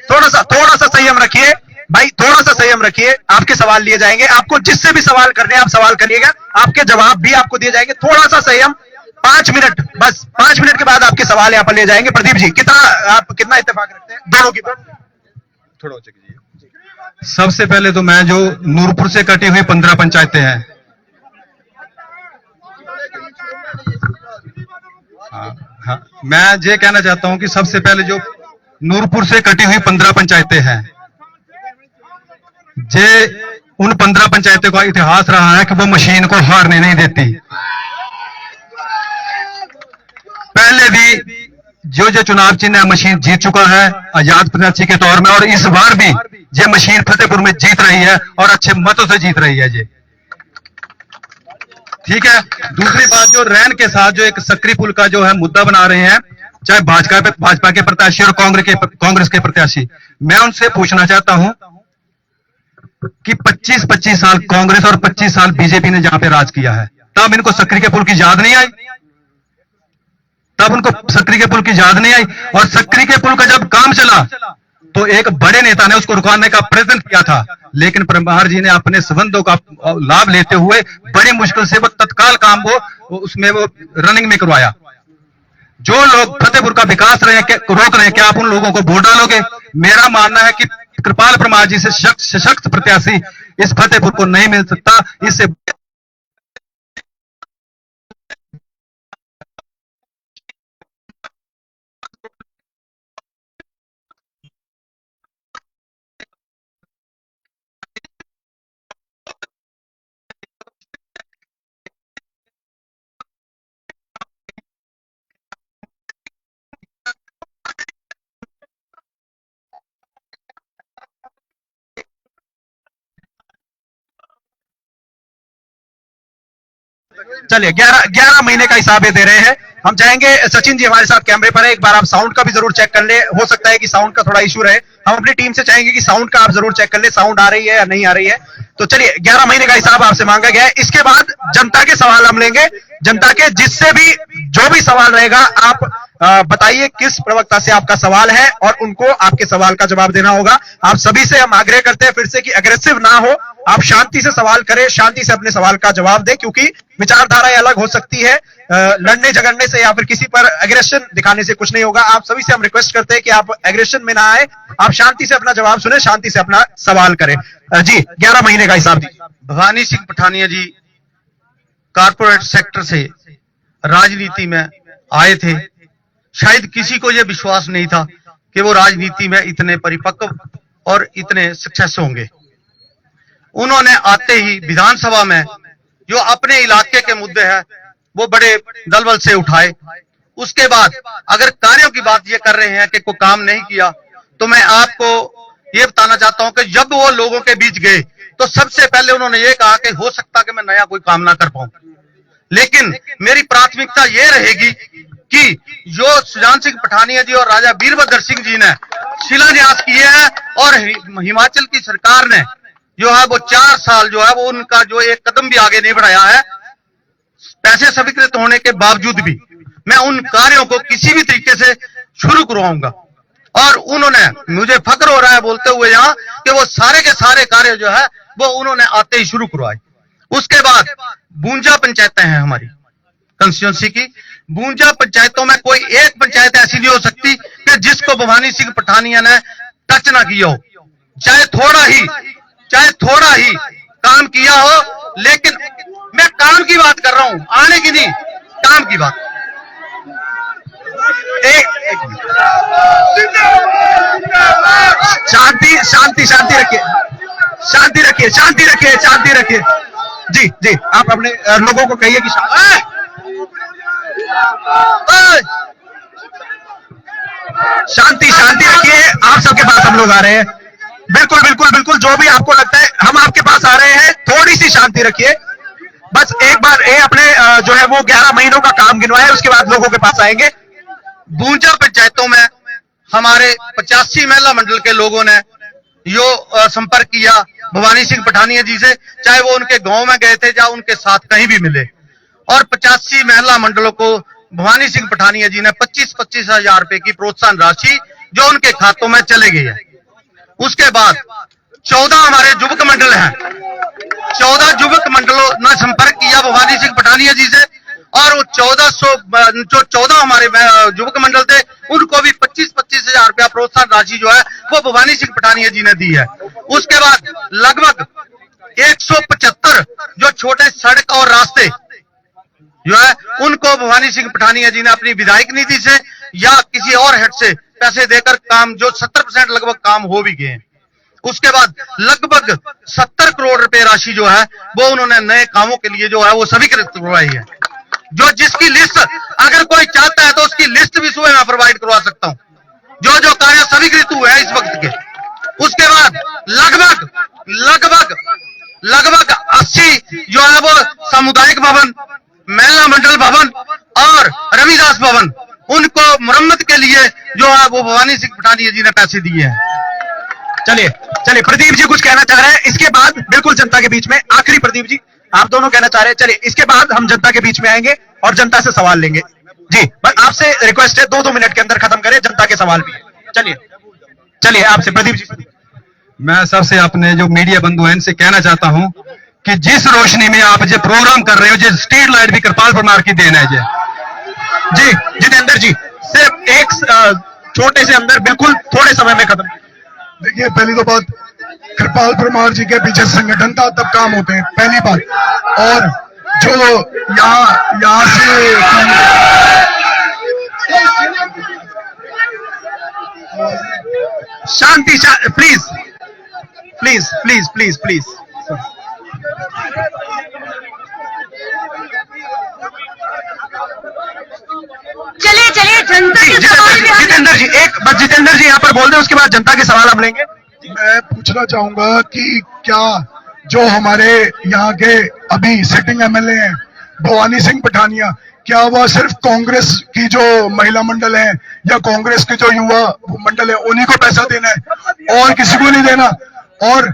थोड़ा सा संयम रखिए भाई, थोड़ा सा संयम रखिए। आपके सवाल लिए जाएंगे, आपको जिससे भी सवाल करने हैं आप सवाल करिएगा, आपके जवाब भी आपको दिए जाएंगे। थोड़ा सा संयम, 5 मिनट, बस 5 मिनट के बाद आपके सवाल यहाँ पर ले जाएंगे। प्रदीप जी, आप कितना इत्तेफाक रखते हैं दोनों की? थोड़ा ऊंचे कीजिए। सबसे पहले तो मैं जो नूरपुर से कटी हुई 15 पंचायतें हैं, हाँ, मैं ये कहना चाहता हूं कि सबसे पहले जो नूरपुर से कटी हुई 15 पंचायतें हैं, जे उन 15 पंचायतों का इतिहास रहा है कि वो मशीन को हारने नहीं देती। पहले भी जो चुनाव चिन्ह है मशीन जीत चुका है आजाद प्रत्याशी के तौर में, और इस बार भी ये मशीन फतेहपुर में जीत रही है और अच्छे मतों से जीत रही है। ये ठीक है। दूसरी बात, जो रैन के साथ जो एक सक्री पुल का जो है मुद्दा बना रहे हैं, चाहे भाजपा के प्रत्याशी और कांग्रेस के प्रत्याशी, मैं उनसे पूछना चाहता हूं कि 25 साल कांग्रेस और 25 साल बीजेपी ने जहां पे राज किया है, तब इनको सक्री के पुल की याद नहीं आई? तब उनको सक्री के पुल की याद नहीं आई? और सक्री के पुल का जब काम चला तो एक बड़े नेता ने उसको रुकाने का प्रयत्न किया था, लेकिन परमार जी ने अपने संबंधों का लाभ लेते हुए बड़ी मुश्किल से वो तत्काल काम उसमें वो रनिंग में करवाया। जो लोग फतेहपुर का विकास रोक रहे हैं, क्या आप उन लोगों को वोट डालोगे? मेरा मानना है कि कृपाल परमार जी से सशक्त प्रत्याशी इस फतेहपुर को नहीं मिल सकता। इससे चलिए, 11 महीने का हिसाब ये दे रहे हैं। हम चाहेंगे, सचिन जी हमारे साथ कैमरे पर है, एक बार आप साउंड का भी जरूर चेक कर ले। हो सकता है कि साउंड का थोड़ा इशू रहे, हम अपनी टीम से चाहेंगे कि साउंड का आप जरूर चेक कर ले, साउंड आ रही है या नहीं आ रही है। तो चलिए, 11 महीने का हिसाब आपसे मांगा गया है। इसके बाद जनता के सवाल हम लेंगे, जनता के जिससे भी जो भी सवाल रहेगा आप बताइए किस प्रवक्ता से आपका सवाल है और उनको आपके सवाल का जवाब देना होगा। आप सभी से हम आग्रह करते हैं फिर से कि अग्रेसिव ना हो, आप शांति से सवाल करें, शांति से अपने सवाल का जवाब दें, क्योंकि विचारधाराएं अलग हो सकती है। लड़ने झगड़ने से या फिर किसी पर एग्रेशन दिखाने से कुछ नहीं होगा। आप सभी से हम रिक्वेस्ट करते हैं कि आप एग्रेशन में ना आए, आप शांति से अपना जवाब सुने, शांति से अपना सवाल करें। जी, 11 महीने का हिसाब दीजिए। भवानी सिंह पठानिया जी कारपोरेट सेक्टर से राजनीति में आए थे। शायद किसी को यह विश्वास नहीं था कि वो राजनीति में इतने परिपक्व और इतने सक्सेस होंगे। उन्होंने आते ही विधानसभा में जो अपने इलाके के मुद्दे हैं वो बड़े दलबल से उठाए। उसके बाद अगर कार्यों की बात ये कर रहे हैं कि कोई काम नहीं किया, तो मैं आपको ये बताना चाहता हूं कि जब वो लोगों के बीच गए तो सबसे पहले उन्होंने ये कहा कि हो सकता कि मैं नया कोई काम ना कर पाऊं, लेकिन मेरी प्राथमिकता ये रहेगी कि जो सुजान सिंह पठानिया जी और राजा वीरभद्र सिंह जी ने शिलान्यास किए हैं और हिमाचल की सरकार ने जो है वो 4 साल जो है वो उनका जो एक कदम भी आगे नहीं बढ़ाया है, पैसे स्वीकृत होने के बावजूद भी मैं उन कार्यों को किसी भी तरीके से शुरू करवाऊंगा। और उन्होंने, मुझे फक्र हो रहा है बोलते हुए यहाँ कि वो सारे के सारे कार्य जो है वो उन्होंने आते ही शुरू करवाए। उसके बाद 52 पंचायतें हैं हमारी कंस्टिट्यूंसी की। 52 पंचायतों में कोई एक पंचायत ऐसी नहीं हो सकती कि जिसको भवानी सिंह पठानिया ने टच ना किया हो, चाहे थोड़ा ही काम किया हो। लेकिन मैं काम की बात कर रहा हूं, आने की नहीं, काम की बात। शांति रखिए। जी, आप अपने लोगों को कहिए कि शांति रखिए। आप सबके पास हम लोग आ रहे हैं। बिल्कुल बिल्कुल बिल्कुल, जो भी आपको लगता है, हम आपके पास आ रहे हैं, थोड़ी सी शांति रखिए। बस एक बार ये अपने जो है वो 11 महीनों का काम गिनवाए, उसके बाद लोगों के पास आएंगे। 52 पंचायतों में हमारे 85 महिला मंडल के लोगों ने यो संपर्क किया भवानी सिंह पठानिया जी से, चाहे वो उनके गांव में गए थे या उनके साथ कहीं भी मिले, और 85 महिला मंडलों को भवानी सिंह पठानिया जी ने 25-25 हजार रुपए की प्रोत्साहन राशि जो उनके खातों में चले गई है। उसके बाद 14 हमारे युवक मंडल हैं, 14 युवक मंडलों ने संपर्क किया भवानी सिंह पठानिया जी से, और वो 14 हमारे युवक मंडल थे, उनको भी 25-25 हजार रुपया प्रोत्साहन राशि जो है वो भवानी सिंह पठानिया जी ने दी है। उसके बाद लगभग 175 जो छोटे सड़क और रास्ते जो है उनको भवानी सिंह पठानिया जी ने अपनी विधायक निधि से या किसी और हेड से पैसे देकर काम जो 70% लगभग काम हो भी गए हैं। उसके बाद लगभग 70 करोड़ रुपए राशि जो है वो उन्होंने नए कामों के लिए जो है वो स्वीकृत करवाई है। जो जिसकी लिस्ट अगर कोई चाहता है तो उसकी लिस्ट भी सुबह मैं प्रोवाइड करवा सकता हूं, जो जो कार्य स्वीकृत हुए हैं इस वक्त के। उसके बाद लगभग 80 जो है वो सामुदायिक भवन, महिला मंडल भवन और रविदास भवन, उनको मरम्मत के लिए जो है वो भवानी सिंह पठानिया जी ने पैसे दिए हैं। चलिए चलिए, प्रदीप जी कुछ कहना चाह रहे हैं, इसके बाद बिल्कुल जनता के बीच में आखिरी, प्रदीप जी आप दोनों कहना चाह रहे हैं, चलिए इसके बाद हम जनता के बीच में आएंगे और जनता से सवाल लेंगे। जी बस आपसे रिक्वेस्ट है 2-2 मिनट के अंदर खत्म करें, जनता के सवाल भी है। चलिए चलिए आपसे प्रदीप जी। मैं सबसे अपने जो मीडिया बंधु हैं इनसे कहना चाहता हूं कि जिस रोशनी में आप जो प्रोग्राम कर रहे हो, जो स्ट्रीट लाइट भी कृपाल परमार की देन है जी जितेंद्र जी, सिर्फ एक छोटे से अंदर बिल्कुल थोड़े समय में खत्म। देखिए, पहली तो बात, कृपाल परमार जी के पीछे संगठन था तब काम होते हैं, पहली बात। और जो यहाँ से शांति, please please please please please. चलिए चलिए, जनता के सवाल भी जितेंद्र जी एक बस, जितेंद्र जी यहाँ पर बोल दें, उसके बाद जनता के सवाल हम लेंगे। मैं पूछना चाहूंगा कि क्या जो हमारे यहाँ के अभी सिटिंग एमएलए हैं भवानी सिंह पठानिया, क्या वह सिर्फ कांग्रेस की जो महिला मंडल है या कांग्रेस के जो युवा मंडल है उन्हीं को पैसा देना है और किसी को नहीं देना? और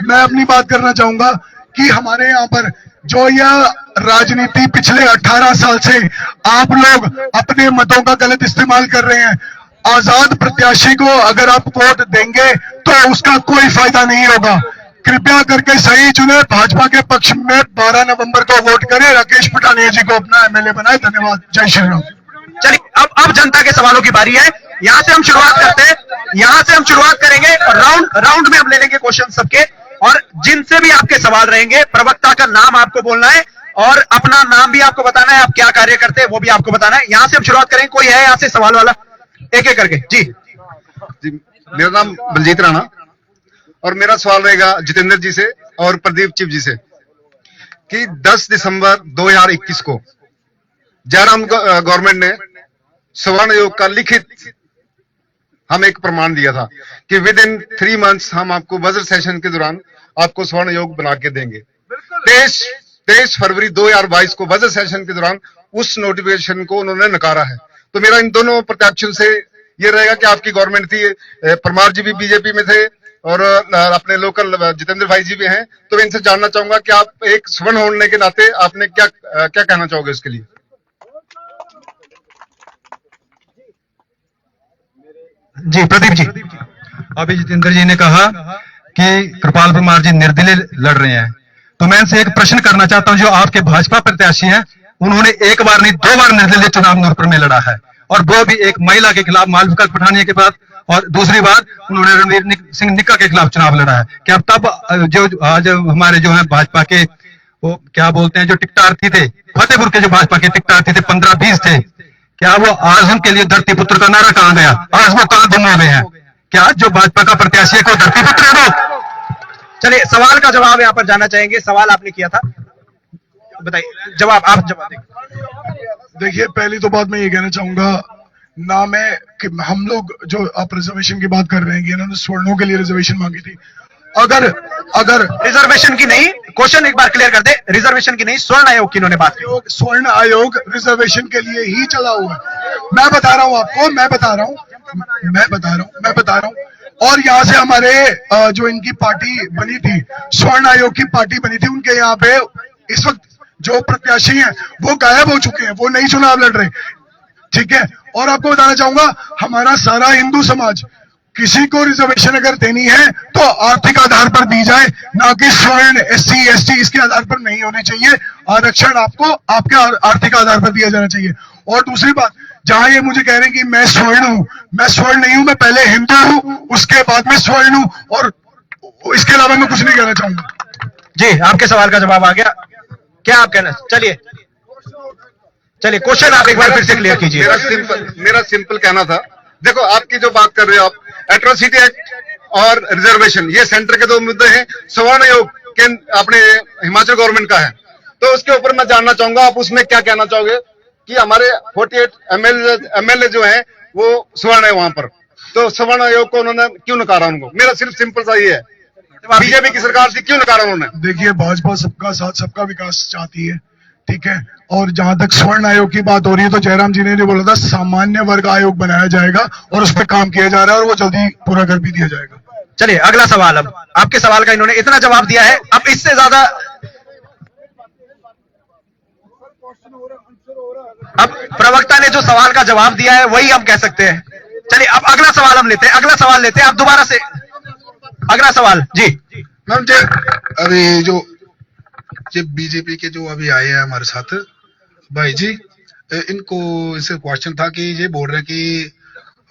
मैं अपनी बात करना चाहूंगा कि हमारे यहाँ पर जो यह राजनीति पिछले 18 साल से आप लोग अपने मतों का गलत इस्तेमाल कर रहे हैं। आजाद प्रत्याशी को अगर आप वोट देंगे तो उसका कोई फायदा नहीं होगा। कृपया करके सही चुने, भाजपा के पक्ष में 12 नवंबर को वोट करें, राकेश पठानिया जी को अपना एमएलए बनाए। धन्यवाद, जय श्री राम। चलिए अब जनता के सवालों की बारी है, यहाँ से हम शुरुआत करते हैं, यहाँ से हम शुरुआत करेंगे और राउंड में हम ले लेंगे क्वेश्चन सबके, और जिनसे भी आपके सवाल रहेंगे प्रवक्ता का नाम आपको बोलना है और अपना नाम भी आपको बताना है, आप क्या कार्य करते हैं वो भी आपको बताना है। यहाँ से हम शुरुआत करेंगे, कोई है यहाँ से सवाल वाला? एक एक करके। जी मेरा नाम बलजीत राणा, और मेरा सवाल रहेगा जितेंद्र जी से और प्रदीप चिप जी से कि 10 दिसंबर 2021 को जयराम गवर्नमेंट ने स्वर्ण योग का लिखित हम एक प्रमाण दिया था कि विद इन 3 मंथ्स हम आपको बजट सेशन के दौरान आपको स्वर्ण योग बना के देंगे। 23 फरवरी 2022 को बजट सेशन के दौरान उस नोटिफिकेशन को उन्होंने नकारा है। तो मेरा इन दोनों प्रत्याशियों से ये रहेगा कि आपकी गवर्नमेंट थी, परमार जी भी बीजेपी में थे और अपने लोकल जितेंद्र भाई जी भी हैं, तो मैं इनसे जानना चाहूंगा कि आप एक स्वर्ण होने के नाते आपने क्या कहना चाहोगे इसके लिए? जी प्रदीप जी। अभी जितेंद्र जी ने कहा कि कृपाल परमार जी निर्दलीय लड़ रहे हैं, तो मैं इनसे एक प्रश्न करना चाहता हूं। जो आपके भाजपा प्रत्याशी हैं उन्होंने एक बार नहीं 2 बार निर्दलीय चुनाव नूरपुर में लड़ा है, और वो भी एक महिला के खिलाफ मालविका पठानिया के बाद, और दूसरी बार उन्होंने रणवीर सिंह निक्का के खिलाफ चुनाव लड़ा है। क्या तब जो आज हमारे जो है भाजपा के वो क्या बोलते हैं जो टिकटार्थी थे, फतेहपुर के जो भाजपा के टिकटार्थी थे 15-20 थे, क्या वो आज उनके लिए धरती पुत्र का नारा कहां गया? आज वो कहां गुम हुए हैं? क्या जो भाजपा का प्रत्याशी है को धरती पुत्र है वो? चलिए सवाल का जवाब यहाँ पर जानना चाहेंगे, सवाल आपने किया था, बताइए, आप जवाब देंगे। देखिए, पहली तो बात मैं ये कहना चाहूंगा ना मैं कि हम लोग जो आप रिजर्वेशन की बात कर रहे हैं कि इन्होंने स्वर्णों के लिए रिजर्वेशन मांगी थी। अगर अगर रिजर्वेशन की नहीं, क्वेश्चन एक बार क्लियर कर दे, रिजर्वेशन की नहीं, स्वर्ण आयोग की इन्होंने बात की। स्वर्ण आयोग रिजर्वेशन के लिए ही चला हुआ है। मैं बता रहा हूं आपको, मैं बता रहा हूं। और यहाँ से हमारे जो इनकी पार्टी बनी थी, स्वर्ण आयोग की पार्टी बनी थी, उनके यहाँ पे इस वक्त जो प्रत्याशी हैं वो गायब हो चुके हैं, वो नहीं चुनाव लड़ रहे। ठीक है। और आपको बताना चाहूंगा, हमारा सारा हिंदू समाज, किसी को रिजर्वेशन अगर देनी है तो आर्थिक आधार पर दी जाए, ना कि स्वर्ण, एससी, एसटी इसके आधार पर नहीं होने चाहिए। आरक्षण आपको आपके आर्थिक आधार पर दिया जाना चाहिए। और दूसरी बात, जहां ये मुझे कह रहे हैं कि मैं स्वर्ण हूं, मैं स्वर्ण नहीं हूं, मैं पहले हिंदू हूं, उसके बाद में स्वर्ण हूं, और इसके अलावा मैं कुछ नहीं कहना चाहूंगा। जी, आपके सवाल का जवाब आ गया। क्या आप कहना, चलिए क्वेश्चन आप एक बार फिर से क्लियर कीजिए। मेरा सिंपल कहना था, देखो आपकी जो बात कर रहे हो आप, एट्रोसिटी एक्ट और रिजर्वेशन, ये सेंटर के दो मुद्दे हैं। स्वर्ण आयोग के अपने हिमाचल गवर्नमेंट का है, तो उसके ऊपर मैं जानना चाहूंगा आप उसमें क्या कहना चाहोगे कि हमारे 48 एमएलए जो है वो स्वर्ण है वहां पर, तो स्वर्ण आयोग को उन्होंने क्यों नकारा उनको? मेरा सिर्फ सिंपल सा ये है, बीजेपी की सरकार थी, क्यों नकारा उन्होंने? देखिए, भाजपा सबका साथ सबका विकास चाहती है, ठीक है। और जहां तक स्वर्ण आयोग की बात हो रही है, तो जयराम जी ने बोला था सामान्य वर्ग आयोग बनाया जाएगा और उस पर काम किया जा रहा है, और वो जल्दी पूरा कर भी दिया जाएगा। चलिए अगला सवाल। अब आपके सवाल का इन्होंने इतना जवाब दिया है, अब इससे ज्यादा अब प्रवक्ता ने जो सवाल का जवाब दिया है वही हम कह सकते हैं। चलिए अब अगला सवाल हम लेते हैं, अगला सवाल लेते हैं। आप दोबारा से अगला सवाल। जी मैम, अभी जो बीजेपी के जो अभी आए हैं हमारे साथ भाई जी, इनको इससे क्वेश्चन था कि ये बोल रहे हैं कि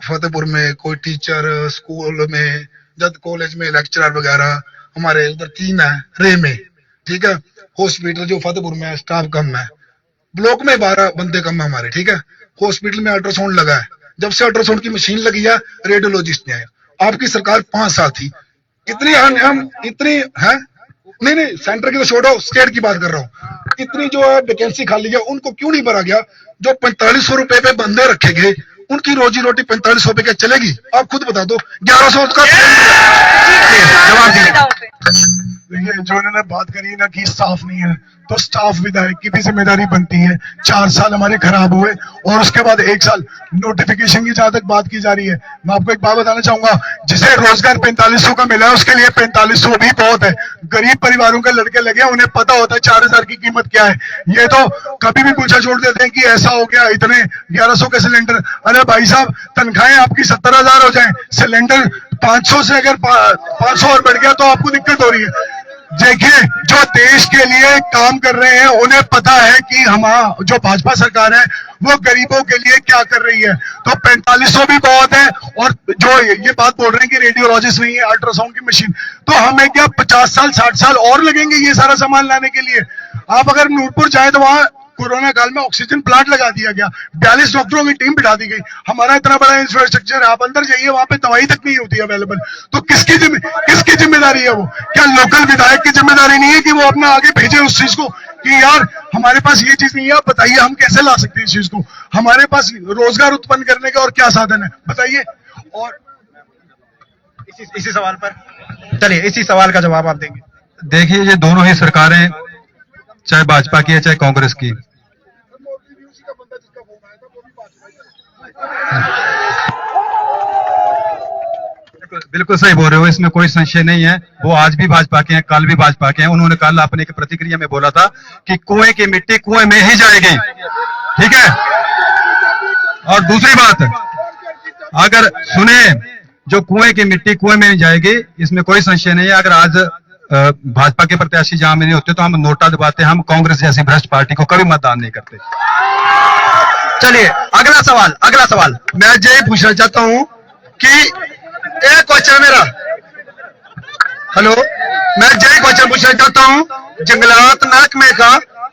फतेहपुर में कोई टीचर, स्कूल में, जब कॉलेज में लेक्चरर वगैरह हमारे उधर 3 है रे में, ठीक है। हॉस्पिटल जो फतेहपुर में है स्टाफ कम है, ब्लॉक में 12 बंदे कम है हमारे, ठीक है। हॉस्पिटल में अल्ट्रासाउंड लगा है, जब से अल्ट्रासाउंड की मशीन लगी है रेडियोलॉजिस्ट नहीं आया। आपकी सरकार 5 साल थी, इतनी हम इतनी है नहीं, सेंटर की तो छोड़ो, स्टेट की बात कर रहा हूँ। इतनी जो है वैकेंसी खाली है, उनको क्यों नहीं भरा गया? जो 4500 रुपए पे बंदे रखे गए, उनकी रोजी रोटी 4500 रुपए क्या चलेगी? आप खुद बता दो। 1100 का जवाब दीजिए। देखिए, जो इन्होंने बात करी ना कि स्टाफ नहीं है, तो स्टाफ विधायक की भी जिम्मेदारी बनती है। 4 साल हमारे खराब हुए और उसके बाद 1 साल नोटिफिकेशन की जहां तक बात की जा रही है, मैं आपको एक बात बताना चाहूंगा, जिसे रोजगार 4500 का मिला है उसके लिए 4500 भी बहुत है। गरीब परिवारों के लड़के लगे, उन्हें पता होता है 4000 की कीमत क्या है। ये तो कभी भी पूछा छोड़ देते हैं कि ऐसा हो गया, इतने 1100 के सिलेंडर। अरे भाई साहब, तनख्वाहें आपकी 70,000 हो जाए, सिलेंडर 500 से अगर 500 और बढ़ गया तो आपको दिक्कत हो रही है। देखिए, जो देश के लिए काम कर रहे हैं उन्हें पता है कि हमारा जो भाजपा सरकार है वो गरीबों के लिए क्या कर रही है। तो 4500 भी बहुत है। और जो ये बात बोल रहे हैं कि रेडियोलॉजिस्ट नहीं है, अल्ट्रासाउंड की मशीन, तो हमें क्या 50 साल 60 साल और लगेंगे ये सारा सामान लाने के लिए? आप अगर नूरपुर जाए तो वहां कोरोना काल में ऑक्सीजन प्लांट लगा दिया गया, 42 डॉक्टरों की टीम बिठा दी गई। हमारा इतना बड़ा इंफ्रास्ट्रक्चर है, आप अंदर जाइए, वहां पे दवाई तक नहीं होती अवेलेबल। तो किसकी जिम्मेदारी है वो? क्या लोकल विधायक की जिम्मेदारी नहीं है कि वो अपना आगे भेजे उस चीज को कि यार हमारे पास ये चीज नहीं है, आप बताइए हम कैसे ला सकते हैं इस चीज को? हमारे पास रोजगार उत्पन्न करने का और क्या साधन है बताइए? और इसी सवाल पर चलिए, इसी सवाल का जवाब आप देंगे। देखिए, ये दोनों ही सरकारें, चाहे भाजपा की है चाहे कांग्रेस की, बिल्कुल सही बोल रहे हो, इसमें कोई संशय नहीं है। वो आज भी भाजपा के हैं, कल भी भाजपा के हैं। उन्होंने कल अपने की प्रतिक्रिया में बोला था कि कुएं की मिट्टी कुएं में ही जाएगी, ठीक है। और दूसरी बात, अगर सुने, जो कुएं की मिट्टी कुएं में ही जाएगी, इसमें कोई संशय नहीं है। अगर आज भाजपा के प्रत्याशी जहां में नहीं होते तो हम नोटा दबाते, हम कांग्रेस जैसी भ्रष्ट पार्टी को कभी मतदान नहीं करते। चलिए अगला सवाल। मैं यही पूछना चाहता हूं कि एक क्वेश्चन मेरा, हेलो, मैं यही क्वेश्चन पूछना चाहता हूं, जंगलात महकमे का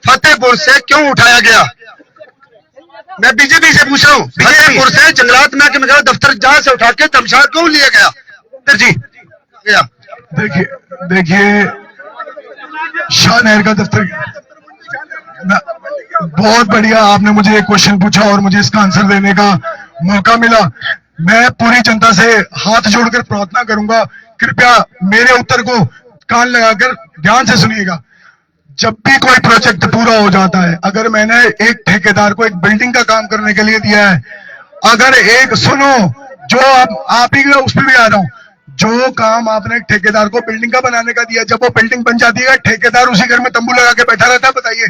फतेहपुर से क्यों उठाया गया? मैं बीजेपी से पूछ रहा हूं, फतेहपुर से जंगलात महकमे का दफ्तर जहां से उठा के तमशाह क्यों लिया गया? जी गया। देखिए, शाह नहर का दफ्तर, बहुत बढ़िया आपने मुझे एक क्वेश्चन पूछा और मुझे इसका आंसर देने का मौका मिला, मैं पूरी जनता से हाथ जोड़कर प्रार्थना करूंगा, कृपया मेरे उत्तर को कान लगाकर ध्यान से सुनिएगा। जब भी कोई प्रोजेक्ट पूरा हो जाता है, अगर मैंने एक ठेकेदार को एक बिल्डिंग का काम करने के लिए दिया है, अगर एक सुनो जो आप ही उस पर भी आ रहा हूं, जो काम आपने एक ठेकेदार को बिल्डिंग का बनाने का दिया, जब वो बिल्डिंग बन जाती है ठेकेदार उसी घर में तंबू लगा के बैठा रहता है, बताइए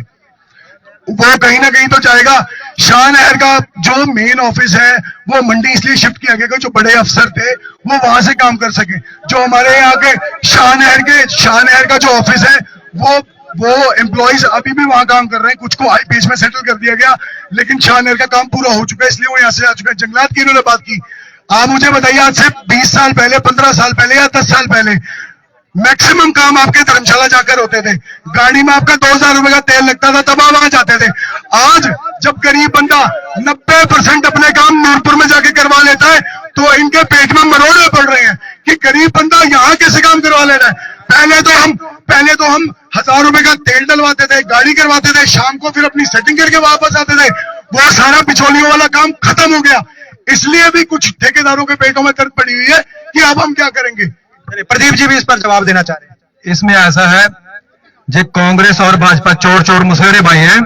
वो कहीं ना कहीं तो जाएगा। शाहनहर का जो मेन ऑफिस है वो मंडी इसलिए शिफ्ट किया गया, जो बड़े अफसर थे वो वहां से काम कर सके। जो हमारे यहाँ के शाहनहर का जो ऑफिस है वो एम्प्लॉइज अभी भी वहां काम कर रहे हैं, कुछ को आईपीएस में सेटल कर दिया गया, लेकिन शाहनहर का काम पूरा हो चुका है, इसलिए वो यहाँ से आ चुका है। जंगलात की इन्होंने बात की, आप मुझे बताइए आज से 20 साल पहले, 15 साल पहले या 10 साल पहले मैक्सिमम काम आपके धर्मशाला जाकर होते थे, गाड़ी में आपका 2000 रुपए का तेल लगता था, तब आप वहां जाते थे। आज जब गरीब बंदा 90% अपने काम नूरपुर में जाके करवा लेता है, तो इनके पेट में मरोड़े पड़ रहे हैं कि गरीब बंदा यहाँ कैसे काम करवा ले रहा है। पहले तो हम 1000 रुपए का तेल डलवाते थे, गाड़ी करवाते थे, शाम को फिर अपनी सेटिंग करके वापस आते थे। वो सारा बिचौलियों वाला काम खत्म हो गया, इसलिए भी कुछ ठेकेदारों के पेटों में दर्द पड़ी हुई है कि अब हम क्या करेंगे। प्रदीप जी भी इस पर जवाब देना चाह रहे हैं। इसमें ऐसा है, जो कांग्रेस और भाजपा चोर चोर मुसहरे भाई हैं,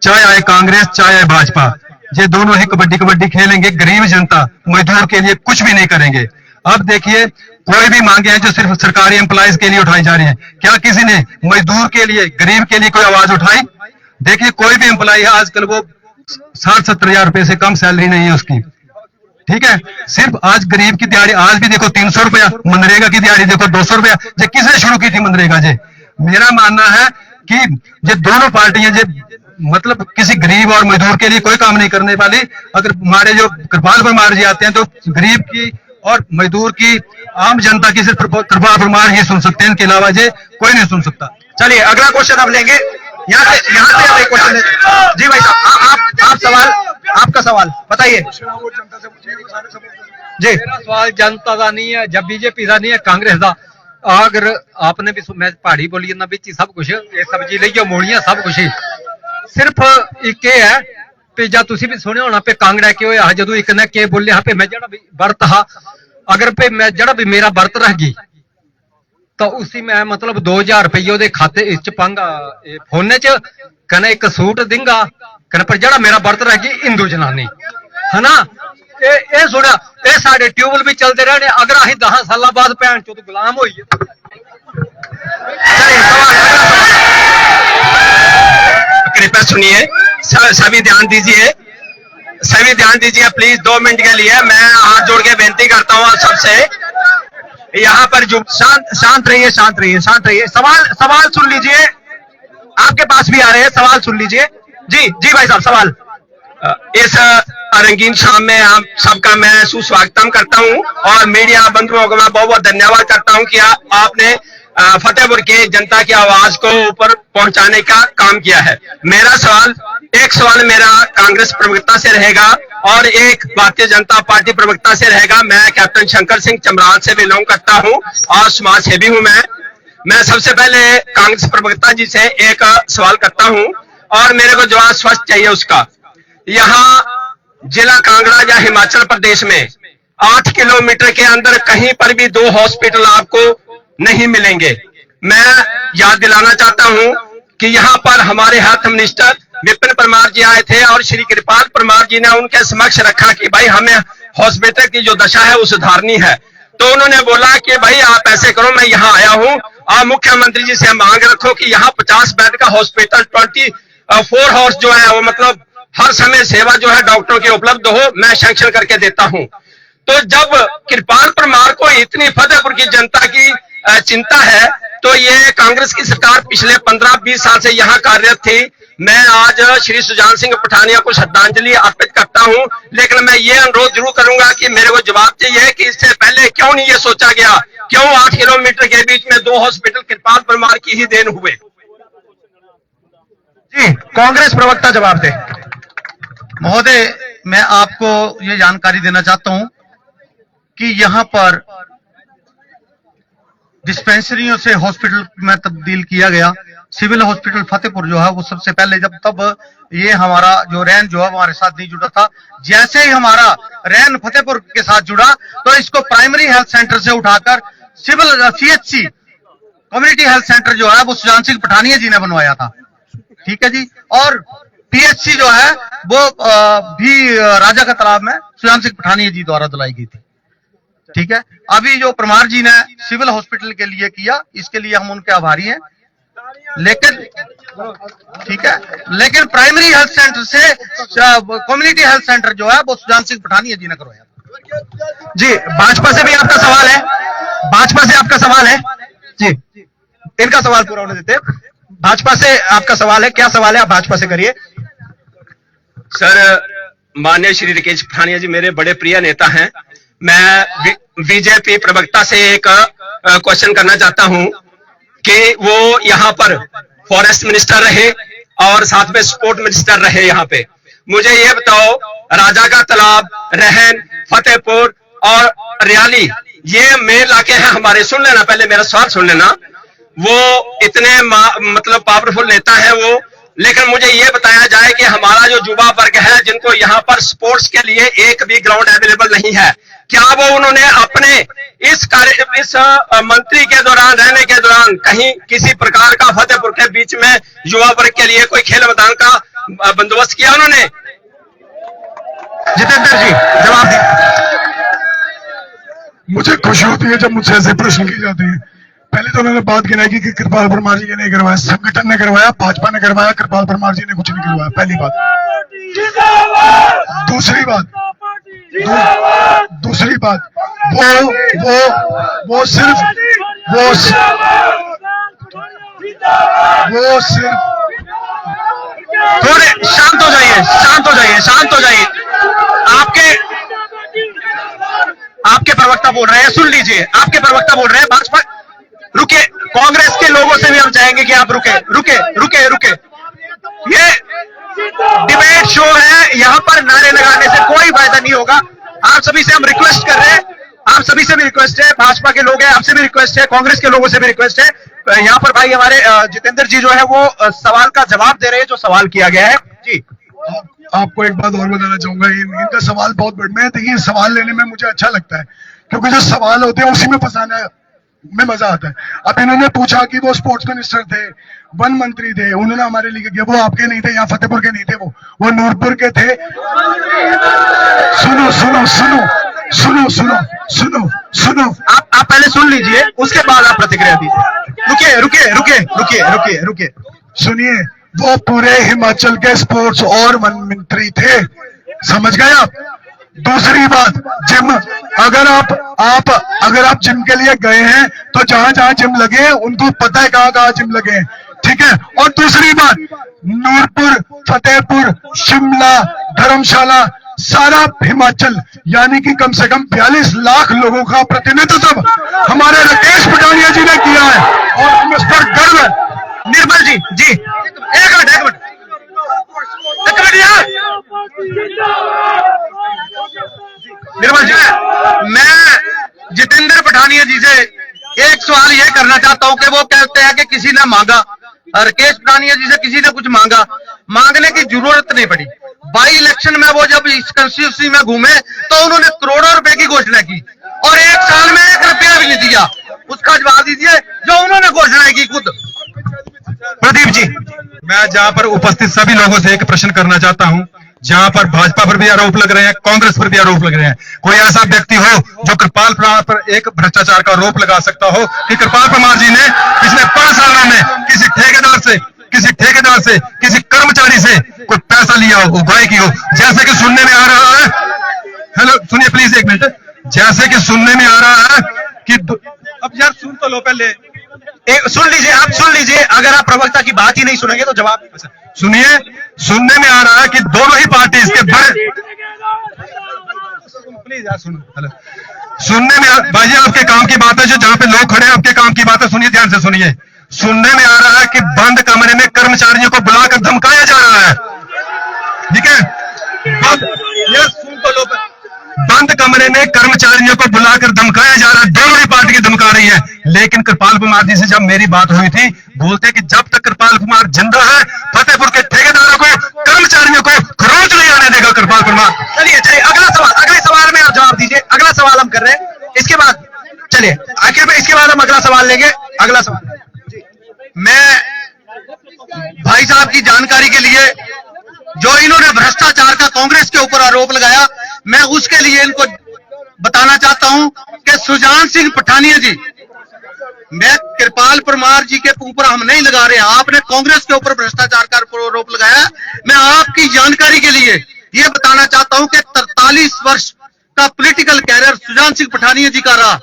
चाहे आए कांग्रेस चाहे आए भाजपा, ये दोनों ही कबड्डी कबड्डी खेलेंगे, गरीब जनता मजदूर के लिए कुछ भी नहीं करेंगे। अब देखिए कोई भी मांगे हैं जो सिर्फ सरकारी एम्प्लॉइज के लिए उठाई जा रही है, क्या किसी ने मजदूर के लिए, गरीब के लिए कोई आवाज उठाई? देखिए कोई भी एम्प्लॉय है आजकल वो 60-70 हजार रुपए से कम सैलरी नहीं है उसकी, ठीक है। सिर्फ आज गरीब की दिहाड़ी आज भी देखो 300 रुपया, मनरेगा की दिहाड़ी देखो 200 रुपया। जे किसने शुरू की थी मनरेगा? जे मेरा मानना है कि ये दोनों पार्टियां जो मतलब किसी गरीब और मजदूर के लिए कोई काम नहीं करने वाली। अगर हमारे जो कृपाल परमार जी आते हैं तो गरीब की और मजदूर की, आम जनता की सिर्फ कृपाल परमार ही सुन सकते हैं, इनके अलावा जे कोई नहीं सुन सकता। चलिए अगला क्वेश्चन अब लेंगे, यहाँ से अब एक क्वेश्चन है। जी भाई साहब, आप सवाल, आपका सवाल बताइए जी। मेरा सवाल जनता का नहीं है, जब बीजेपी का नहीं है, कांग्रेस का। अगर आपने भी मैं पहाड़ी बोली ना बिच सब कुछ, ये सब्जी ली मूलियां सब कुछ ही, सिर्फ एक है पे जा तुसी भी सुने होना पे कांगड़ा के होया जदों एक ने के बोले पे मैं जड़ा भी व्रत हा, अगर पे मैं जड़ा भी मेरा व्रत रह गई तो उसी में मतलब 2000 रुपये ਉਹਦੇ खाते च पांगा फोने च कने एक सूट देंगा कने पर जड़ा मेरा व्रत रह गई हिंदू जनानी है ना। ये सुना ये साडे ट्यूबल भी चलते रहने, अगर असीं 10 साल बाद भैन चोद गुलाम होइए। कृपया सुनिए, सभी ध्यान दीजिए, सभी ध्यान दीजिए प्लीज, 2 मिनट के लिए मैं हाथ जोड़ के बेनती करता हूँ आप सबसे, यहाँ पर जो शांत रहिए, शांत रहिए, शांत रहिए। सवाल सुन लीजिए, आपके पास भी आ रहे हैं, सवाल सुन लीजिए। जी जी भाई साहब सवाल। इस रंगीन शाम में आप सबका मैं सुस्वागतम करता हूं और मीडिया बंधुओं को मैं बहुत बहुत धन्यवाद करता हूं कि आपने फतेहपुर के जनता की आवाज को ऊपर पहुंचाने का काम किया है। मेरा सवाल, एक सवाल मेरा कांग्रेस प्रवक्ता से रहेगा और एक भारतीय जनता पार्टी प्रवक्ता से रहेगा। मैं कैप्टन शंकर सिंह चमराल से बिलोंग करता हूं और समाज सेवी हूं। मैं सबसे पहले कांग्रेस प्रवक्ता जी से एक सवाल करता हूं और मेरे को जवाब स्पष्ट चाहिए उसका। यहाँ जिला कांगड़ा या हिमाचल प्रदेश में 8 किलोमीटर के अंदर कहीं पर भी 2 हॉस्पिटल आपको नहीं मिलेंगे। मैं याद दिलाना चाहता हूं कि यहाँ पर हमारे हेल्थ मिनिस्टर विपिन परमार जी आए थे और श्री कृपाल परमार जी ने उनके समक्ष रखा कि भाई हमें हॉस्पिटल की जो दशा है वो सुधारनी है। तो उन्होंने बोला कि भाई आप ऐसे करो, मैं यहाँ आया हूँ, आप मुख्यमंत्री जी से मांग रखो कि यहाँ 50 बेड का हॉस्पिटल 24 हावर्स जो है वो मतलब हर समय सेवा जो है डॉक्टरों की उपलब्ध हो, मैं सैंक्शन करके देता हूं। तो जब कृपाल परमार को इतनी फतेहपुर की जनता की चिंता है तो ये कांग्रेस की सरकार पिछले 15-20 साल से यहाँ कार्यरत थी। मैं आज श्री सुजान सिंह पठानिया को श्रद्धांजलि अर्पित करता हूं, लेकिन मैं ये अनुरोध जरूर करूंगा कि मेरे को जवाब चाहिए कि इससे पहले क्यों नहीं ये सोचा गया, क्यों 8 किलोमीटर के बीच में 2 हॉस्पिटल कृपाल परमार की ही देन हुए। जी कांग्रेस प्रवक्ता जवाब दे। महोदय, मैं आपको ये जानकारी देना चाहता हूं कि यहां पर डिस्पेंसरियों से हॉस्पिटल में तब्दील किया गया सिविल हॉस्पिटल फतेहपुर जो है वो सबसे पहले जब तब ये हमारा जो रैन जो है हमारे साथ नहीं जुड़ा था। जैसे ही हमारा रैन फतेहपुर के साथ जुड़ा तो इसको प्राइमरी हेल्थ सेंटर से उठाकर civil CHC community health centre जो है वो सुजान सिंह पठानिया जी ने बनवाया था। ठीक है जी। और PHC जो है वो भी राजा का तालाब में सुजान सिंह पठानिया जी द्वारा दिलाई गई थी। ठीक है। अभी जो परमार जी ने सिविल हॉस्पिटल के लिए किया, इसके लिए हम उनके आभारी हैं। लेकिन ठीक है, लेकिन प्राइमरी हेल्थ सेंटर से कम्युनिटी हेल्थ सेंटर जो है वो सुजान सिंह पठानिया जी ने करवाया। जी, भाजपा से भी आपका सवाल है, भाजपा से आपका सवाल है जी, इनका सवाल पूरा होने देते। भाजपा से आपका सवाल है, क्या सवाल है, आप भाजपा से करिए। सर, माननीय श्री राकेश पठानिया जी मेरे बड़े प्रिय नेता हैं। मैं बीजेपी प्रवक्ता से एक क्वेश्चन करना चाहता हूं कि वो यहाँ पर फॉरेस्ट मिनिस्टर रहे और साथ में स्पोर्ट मिनिस्टर रहे। यहाँ पे मुझे ये बताओ, राजा का तालाब, रहन, फतेहपुर और रियाली ये मेन इलाके हैं हमारे। सुन लेना, पहले मेरा सवाल सुन लेना। वो इतने मतलब पावरफुल नेता हैं वो, लेकिन मुझे ये बताया जाए कि हमारा जो युवा वर्ग है जिनको यहाँ पर स्पोर्ट्स के लिए एक भी ग्राउंड अवेलेबल नहीं है, क्या वो उन्होंने अपने इस मंत्री के दौरान रहने के दौरान कहीं किसी प्रकार का फतेहपुर के बीच में युवा वर्ग के लिए कोई खेल मैदान का बंदोबस्त किया उन्होंने? जितेंद्र जी जवाब दीजिए। मुझे खुशी होती है जब मुझसे ऐसे प्रश्न किए जाते हैं। पहले तो उन्होंने बात गिनाई कि कृपाल परमार जी ने नहीं करवाया, संगठन ने करवाया, भाजपा ने करवाया, कृपाल परमार जी ने कुछ नहीं करवाया। पहली बात। दूसरी बात, वो सिर्फ थोड़े शांत हो जाइए, शांत हो जाइए, शांत हो जाइए। आपके प्रवक्ता बोल रहे हैं, सुन लीजिए, आपके प्रवक्ता बोल रहे हैं। भाजपा रुके, कांग्रेस के लोगों से भी हम चाहेंगे कि आप रुके। ये डिबेट शो है, यहाँ पर नारे लगाने से कोई फायदा नहीं होगा। आप सभी से हम रिक्वेस्ट कर रहे हैं, आप सभी से भी रिक्वेस्ट है, भाजपा के लोग हैं, आपसे भी रिक्वेस्ट है, कांग्रेस के लोगों से भी रिक्वेस्ट है। यहाँ पर भाई हमारे जितेंद्र जी जो है वो सवाल का जवाब दे रहे हैं जो सवाल किया गया है जी। आपको एक बात और बताना चाहूंगा, इनका सवाल बहुत बड़ा। मैं देखिए, सवाल लेने में मुझे अच्छा लगता है क्योंकि जो सवाल होते हैं उसी में फंसाना में मजा आता है। अब इन्होंने पूछा कि वो स्पोर्ट्स मिनिस्टर थे, वन मंत्री थे, उन्होंने हमारे लिए किया। वो आपके नहीं थे, यहाँ फतेहपुर के नहीं थे, वो नूरपुर के थे। सुनो, आप पहले सुन लीजिए, उसके बाद आप प्रतिक्रिया दीजिए। रुकिए। सुनिए, वो पूरे हिमाचल के स्पोर्ट्स और वन मंत्री थे, समझ गए आप। दूसरी बात, जिम, अगर आप जिम के लिए गए हैं तो जहां जिम लगे हैं उनको पता है कहां जिम लगे हैं। ठीक है। और दूसरी बात, नूरपुर, फतेहपुर, शिमला, धर्मशाला, सारा हिमाचल यानी कि कम से कम 42 लाख लोगों का प्रतिनिधित्व हमारे राकेश पठानिया जी ने किया है और हम इस पर गर्व है। निर्मल जी एक मिनट यार। निर्मल जी, मैं जितेंद्र पठानिया जी से एक सवाल ये करना चाहता हूं कि वो कहते हैं कि किसी ने मांगा, राकेश पठानिया जी से किसी ने कुछ मांगा, मांगने की जरूरत नहीं पड़ी। बाई इलेक्शन में वो जब इस कंस्टिट्यूंसी में घूमे तो उन्होंने करोड़ों रुपए की घोषणा की और एक साल में 1 रुपया भी नहीं दिया। उसका जवाब दीजिए जो उन्होंने घोषणा की खुद। प्रदीप जी, मैं जहां पर उपस्थित सभी लोगों से एक प्रश्न करना चाहता हूं, जहां पर भाजपा पर भी आरोप लग रहे हैं, कांग्रेस पर भी आरोप लग रहे हैं, कोई ऐसा व्यक्ति हो जो कृपाल परमार पर एक भ्रष्टाचार का आरोप लगा सकता हो कि कृपाल परमार जी ने पिछले 5 सालों में किसी ठेकेदार से, किसी कर्मचारी से कोई पैसा लिया हो, उगाही की हो, जैसे कि सुनने में आ रहा है। हेलो, सुनिए प्लीज एक मिनट। जैसे कि सुनने में आ रहा है कि अब यार सुन तो लो पहले। सुन लीजिए, अगर आप प्रवक्ता की बात ही नहीं सुनेंगे तो जवाब सुनिए। सुनने में आ रहा है कि दोनों ही पार्टी इसके बड़े, प्लीज यार सुनो। हेलो, सुनने में भाई आपके काम की बात है, जो जहां पे लोग खड़े हैं आपके काम की बात है, सुनिए, ध्यान से सुनिए। सुनने में आ रहा है कि बंद कमरे में कर्मचारियों को बुलाकर धमकाया जा रहा है। ठीक है, सुन तो लो। बंद कमरे में कर्मचारियों को बुलाकर धमकाया जा रहा है, दोनों ही पार्टी की धमका रही है। लेकिन कृपाल कुमार जी से जब मेरी बात हुई थी, बोलते कि जब तक कृपाल कुमार जिंदा है फतेहपुर के ठेकेदारों को, कर्मचारियों को खरोच नहीं आने देगा कृपाल कुमार। चलिए चलिए, अगले सवाल में आप जवाब दीजिए। अगला सवाल हम कर रहे हैं, इसके बाद चलिए आखिर में, इसके बाद हम अगला सवाल लेंगे। अगला सवाल मैं भाई साहब की जानकारी के लिए, जो इन्होंने भ्रष्टाचार का कांग्रेस के ऊपर आरोप लगाया, मैं उसके लिए इनको बताना चाहता हूं कि सुजान सिंह पठानिया जी, मैं कृपाल परमार जी के ऊपर हम नहीं लगा रहे, आपने कांग्रेस के ऊपर भ्रष्टाचार का आरोप लगाया। मैं आपकी जानकारी के लिए यह बताना चाहता हूं कि 43 वर्ष का पॉलिटिकल कैरियर सुजान सिंह पठानिया जी का रहा।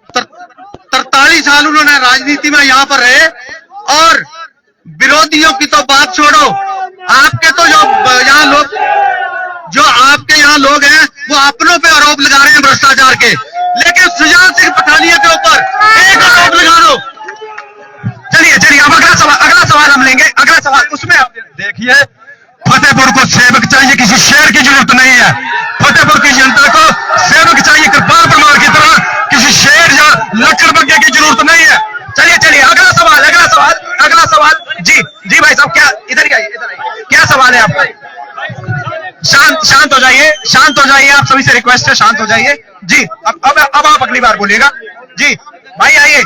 43 साल उन्होंने राजनीति में यहां पर रहे, और विरोधियों की तो बात छोड़ो, आपके तो जो आपके यहाँ लोग हैं वो अपनों पे आरोप लगा रहे हैं भ्रष्टाचार के, लेकिन सुजान सिंह पठानिया के ऊपर एक आरोप लगा दो। चलिए चलिए, अब अगला सवाल हम लेंगे। अगला सवाल, उसमें आप देखिए, फतेहपुर को सेवक चाहिए, किसी शेर की जरूरत नहीं है। फतेहपुर की जनता को सेवक चाहिए, कृपाल परमार की तरह किसी शेर या लकड़बग्गे की जरूरत नहीं है। चलिए चलिए, अगला सवाल जी जी भाई साहब, क्या इधर आइए, क्या सवाल है आपका? शांत हो जाइए, आप सभी से रिक्वेस्ट है, शांत हो जाइए जी। अब आप अगली बार बोलिएगा जी। भाई आइए,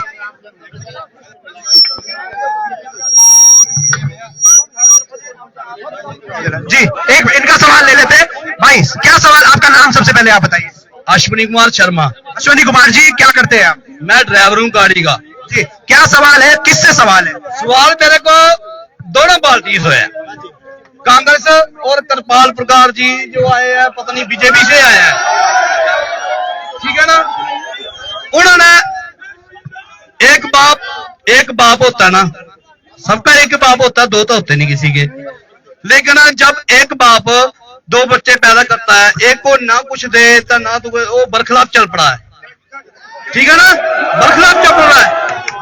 जी एक इनका सवाल ले लेते हैं। भाई क्या सवाल, आपका नाम सबसे पहले आप बताइए। अश्विनी कुमार शर्मा। अश्विनी कुमार जी, क्या करते हैं आप? मैं ड्राइवर हूँ गाड़ी का जी। क्या सवाल है, किससे सवाल है? सवाल मेरे को दोनों पार्टी से है, कांग्रेस और कृपाल प्रकार जी जो आए हैं, पता नहीं बीजेपी से आए हैं, ठीक है ना। उन्होंने एक बाप होता है ना, सबका एक बाप होता है, दो तो होते नहीं किसी के। लेकिन जब एक बाप दो बच्चे पैदा करता है, एक को ना कुछ दे तो ना तो वो बरखलाफ चल पड़ा है, ठीक है ना, बरखलाफ चल पड़ा है।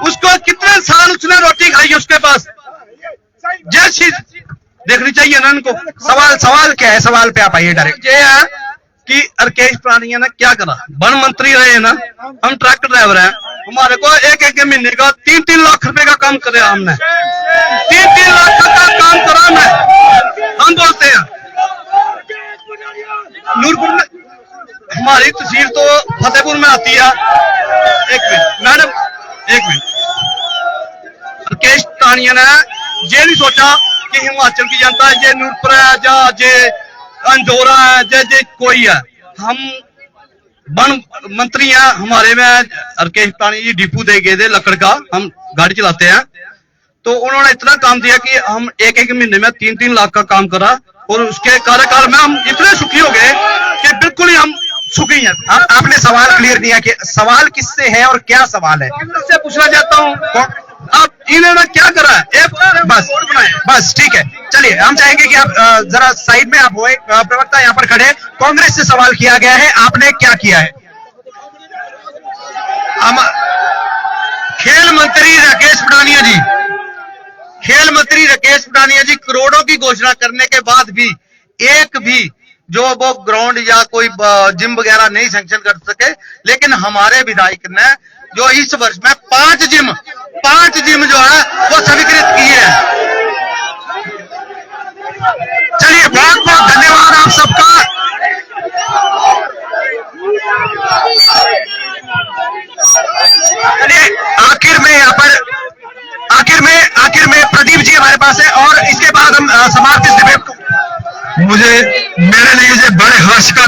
उसको कितने साल उसने रोटी खाई है उसके पास, जैसी देखनी चाहिए ना इनको। सवाल क्या है? सवाल पे आप आइए डायरेक्ट। ये है कि राकेश पठानिया ने क्या करा, वन मंत्री रहे ना, हम ट्रक ड्राइवर हैं, हमारे को एक महीने का 3-3 लाख रुपए का काम करे हमने, 3-3 लाख का काम करा मैं। हम बोलते हैं नूरपुर में, हमारी तहसील तो फतेहपुर में आती है। एक मिनट मैडम, एक मिनट। राकेश पठानिया ने ये नहीं सोचा कि हिमाचल की जनता है, ये नूरपुर है या ये अंजोरा है, जे कोई है, हम वन मंत्री हैं, हमारे में राकेश पठानिया जी डिपू दे गए थे लकड़ का, हम गाड़ी चलाते हैं, तो उन्होंने इतना काम दिया कि हम एक महीने में 3-3 लाख का काम करा, और उसके कार्यकाल में हम इतने सुखी हो गए कि बिल्कुल ही हम सुखी हैं। आपने सवाल क्लियर दिया कि सवाल किससे है और क्या सवाल है, से पूछना चाहता हूँ अब इन्होंने क्या करा है। बस ठीक है, चलिए हम चाहेंगे कि आप जरा साइड में आप हुए, प्रवक्ता यहाँ पर खड़े। कांग्रेस से सवाल किया गया है, आपने क्या किया है? खेल मंत्री राकेश पठानिया जी करोड़ों की घोषणा करने के बाद भी एक भी जो वो ग्राउंड या कोई जिम वगैरह नहीं सैंक्शन कर सके, लेकिन हमारे विधायक ने जो इस वर्ष में 5 जिम जो है वो स्वीकृत किए हैं। चलिए बहुत बहुत धन्यवाद आप सबका। चलिए आखिर में प्रदीप जी हमारे पास है, और इसके बाद हम समाप्त इस डिबेट को। मेरे लिए ये बड़े हर्ष का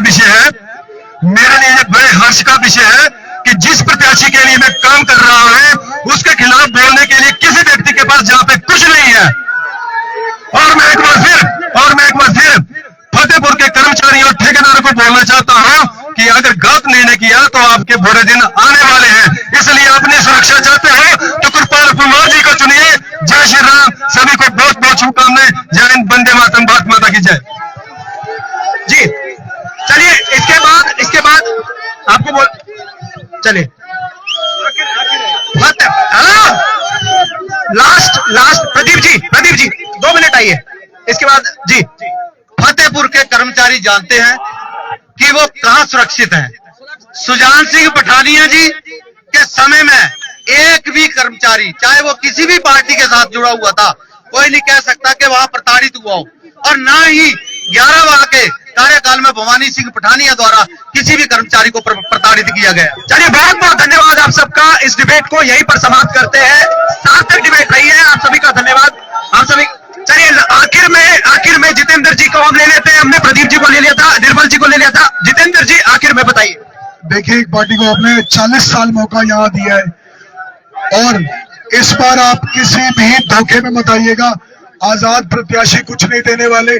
विषय है कि जिस प्रत्याशी के लिए मैं काम कर रहा हूं उसके खिलाफ बोलने के लिए किसी व्यक्ति के पास जहां पे कुछ नहीं है। और मैं एक बार फिर फतेहपुर के कर्मचारियों और ठेकेदारों को बोलना चाहता हूं कि अगर गलत निर्णय किया तो आपके बुरे दिन आने वाले हैं, इसलिए अपनी सुरक्षा चाहते हो तो कृपाल परमार जी को चुनिए। जय श्री राम, सभी को बहुत बहुत शुभकामनाएं। जय हिंद, वंदे मातरम, भारत माता की जय। जी चलिए, इसके बाद आपको बोल, चलिए लास्ट प्रदीप जी 2 मिनट आइए, इसके बाद जी। फतेहपुर के कर्मचारी जानते हैं कि वो कहां सुरक्षित हैं। सुजान सिंह पठानिया जी के समय में एक भी कर्मचारी, चाहे वो किसी भी पार्टी के साथ जुड़ा हुआ था, कोई नहीं कह सकता कि वहां प्रताड़ित हुआ हो। और ना ही 11 माह के कार्यकाल में भवानी सिंह पठानिया द्वारा किसी भी कर्मचारी को प्रताड़ित किया गया। चलिए, बहुत बहुत धन्यवाद आप सबका। इस डिबेट को यहीं पर समाप्त करते हैं। सार्थक डिबेट रही है, आप सभी का धन्यवाद। आप सभी, चलिए आखिर में जितेंद्र जी को हम ले लेते हैं। हमने प्रदीप जी को ले लिया था, निर्मल जी को ले लिया था। जितेंद्र जी आखिर में बताइए। देखिए, एक पार्टी को आपने 40 साल मौका यहाँ दिया है और इस बार आप किसी भी धोखे में मत आइएगा। आजाद प्रत्याशी कुछ नहीं देने वाले,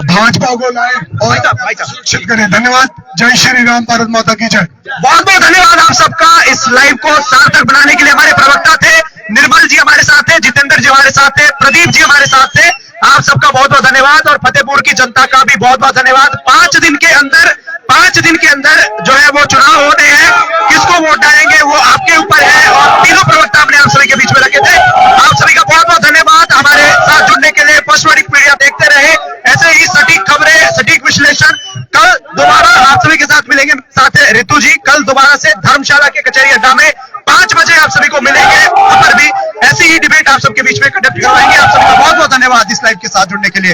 भाजपा को लाए और सुरक्षित करें। धन्यवाद। जय श्री राम, भारत माता की जय। बहुत बहुत धन्यवाद आप सबका। इस लाइव को सार्थक बनाने के लिए हमारे प्रवक्ता थे, निर्मल जी हमारे साथ थे, जितेंद्र जी हमारे साथ थे, प्रदीप जी हमारे साथ थे। आप सबका बहुत बहुत धन्यवाद और फतेहपुर की जनता का भी बहुत बहुत धन्यवाद। 5 दिन के अंदर जो है वो चुनाव होने हैं। किसको वोट डालेंगे वो आपके ऊपर है और तीनों प्रवक्ता हमने आप सभी के बीच में रखे थे। आप सभी का बहुत बहुत धन्यवाद हमारे साथ जुड़ने के लिए। फर्स्ट वर्डिक मीडिया देखते रहे, ऐसे ही सटीक खबरें, सटीक विश्लेषण। कल दोबारा आप सभी के साथ मिलेंगे। साथ है ऋतु जी, कल दोबारा से धर्मशाला के कचहरी अड्डा में 5 बजे आप सभी को मिलेंगे। वहां पर भी ऐसी ही डिबेट आप सबके बीच में कंडक्ट करवाएंगे। आप सभी का बहुत बहुत धन्यवाद इस लाइव के साथ जुड़ने के लिए।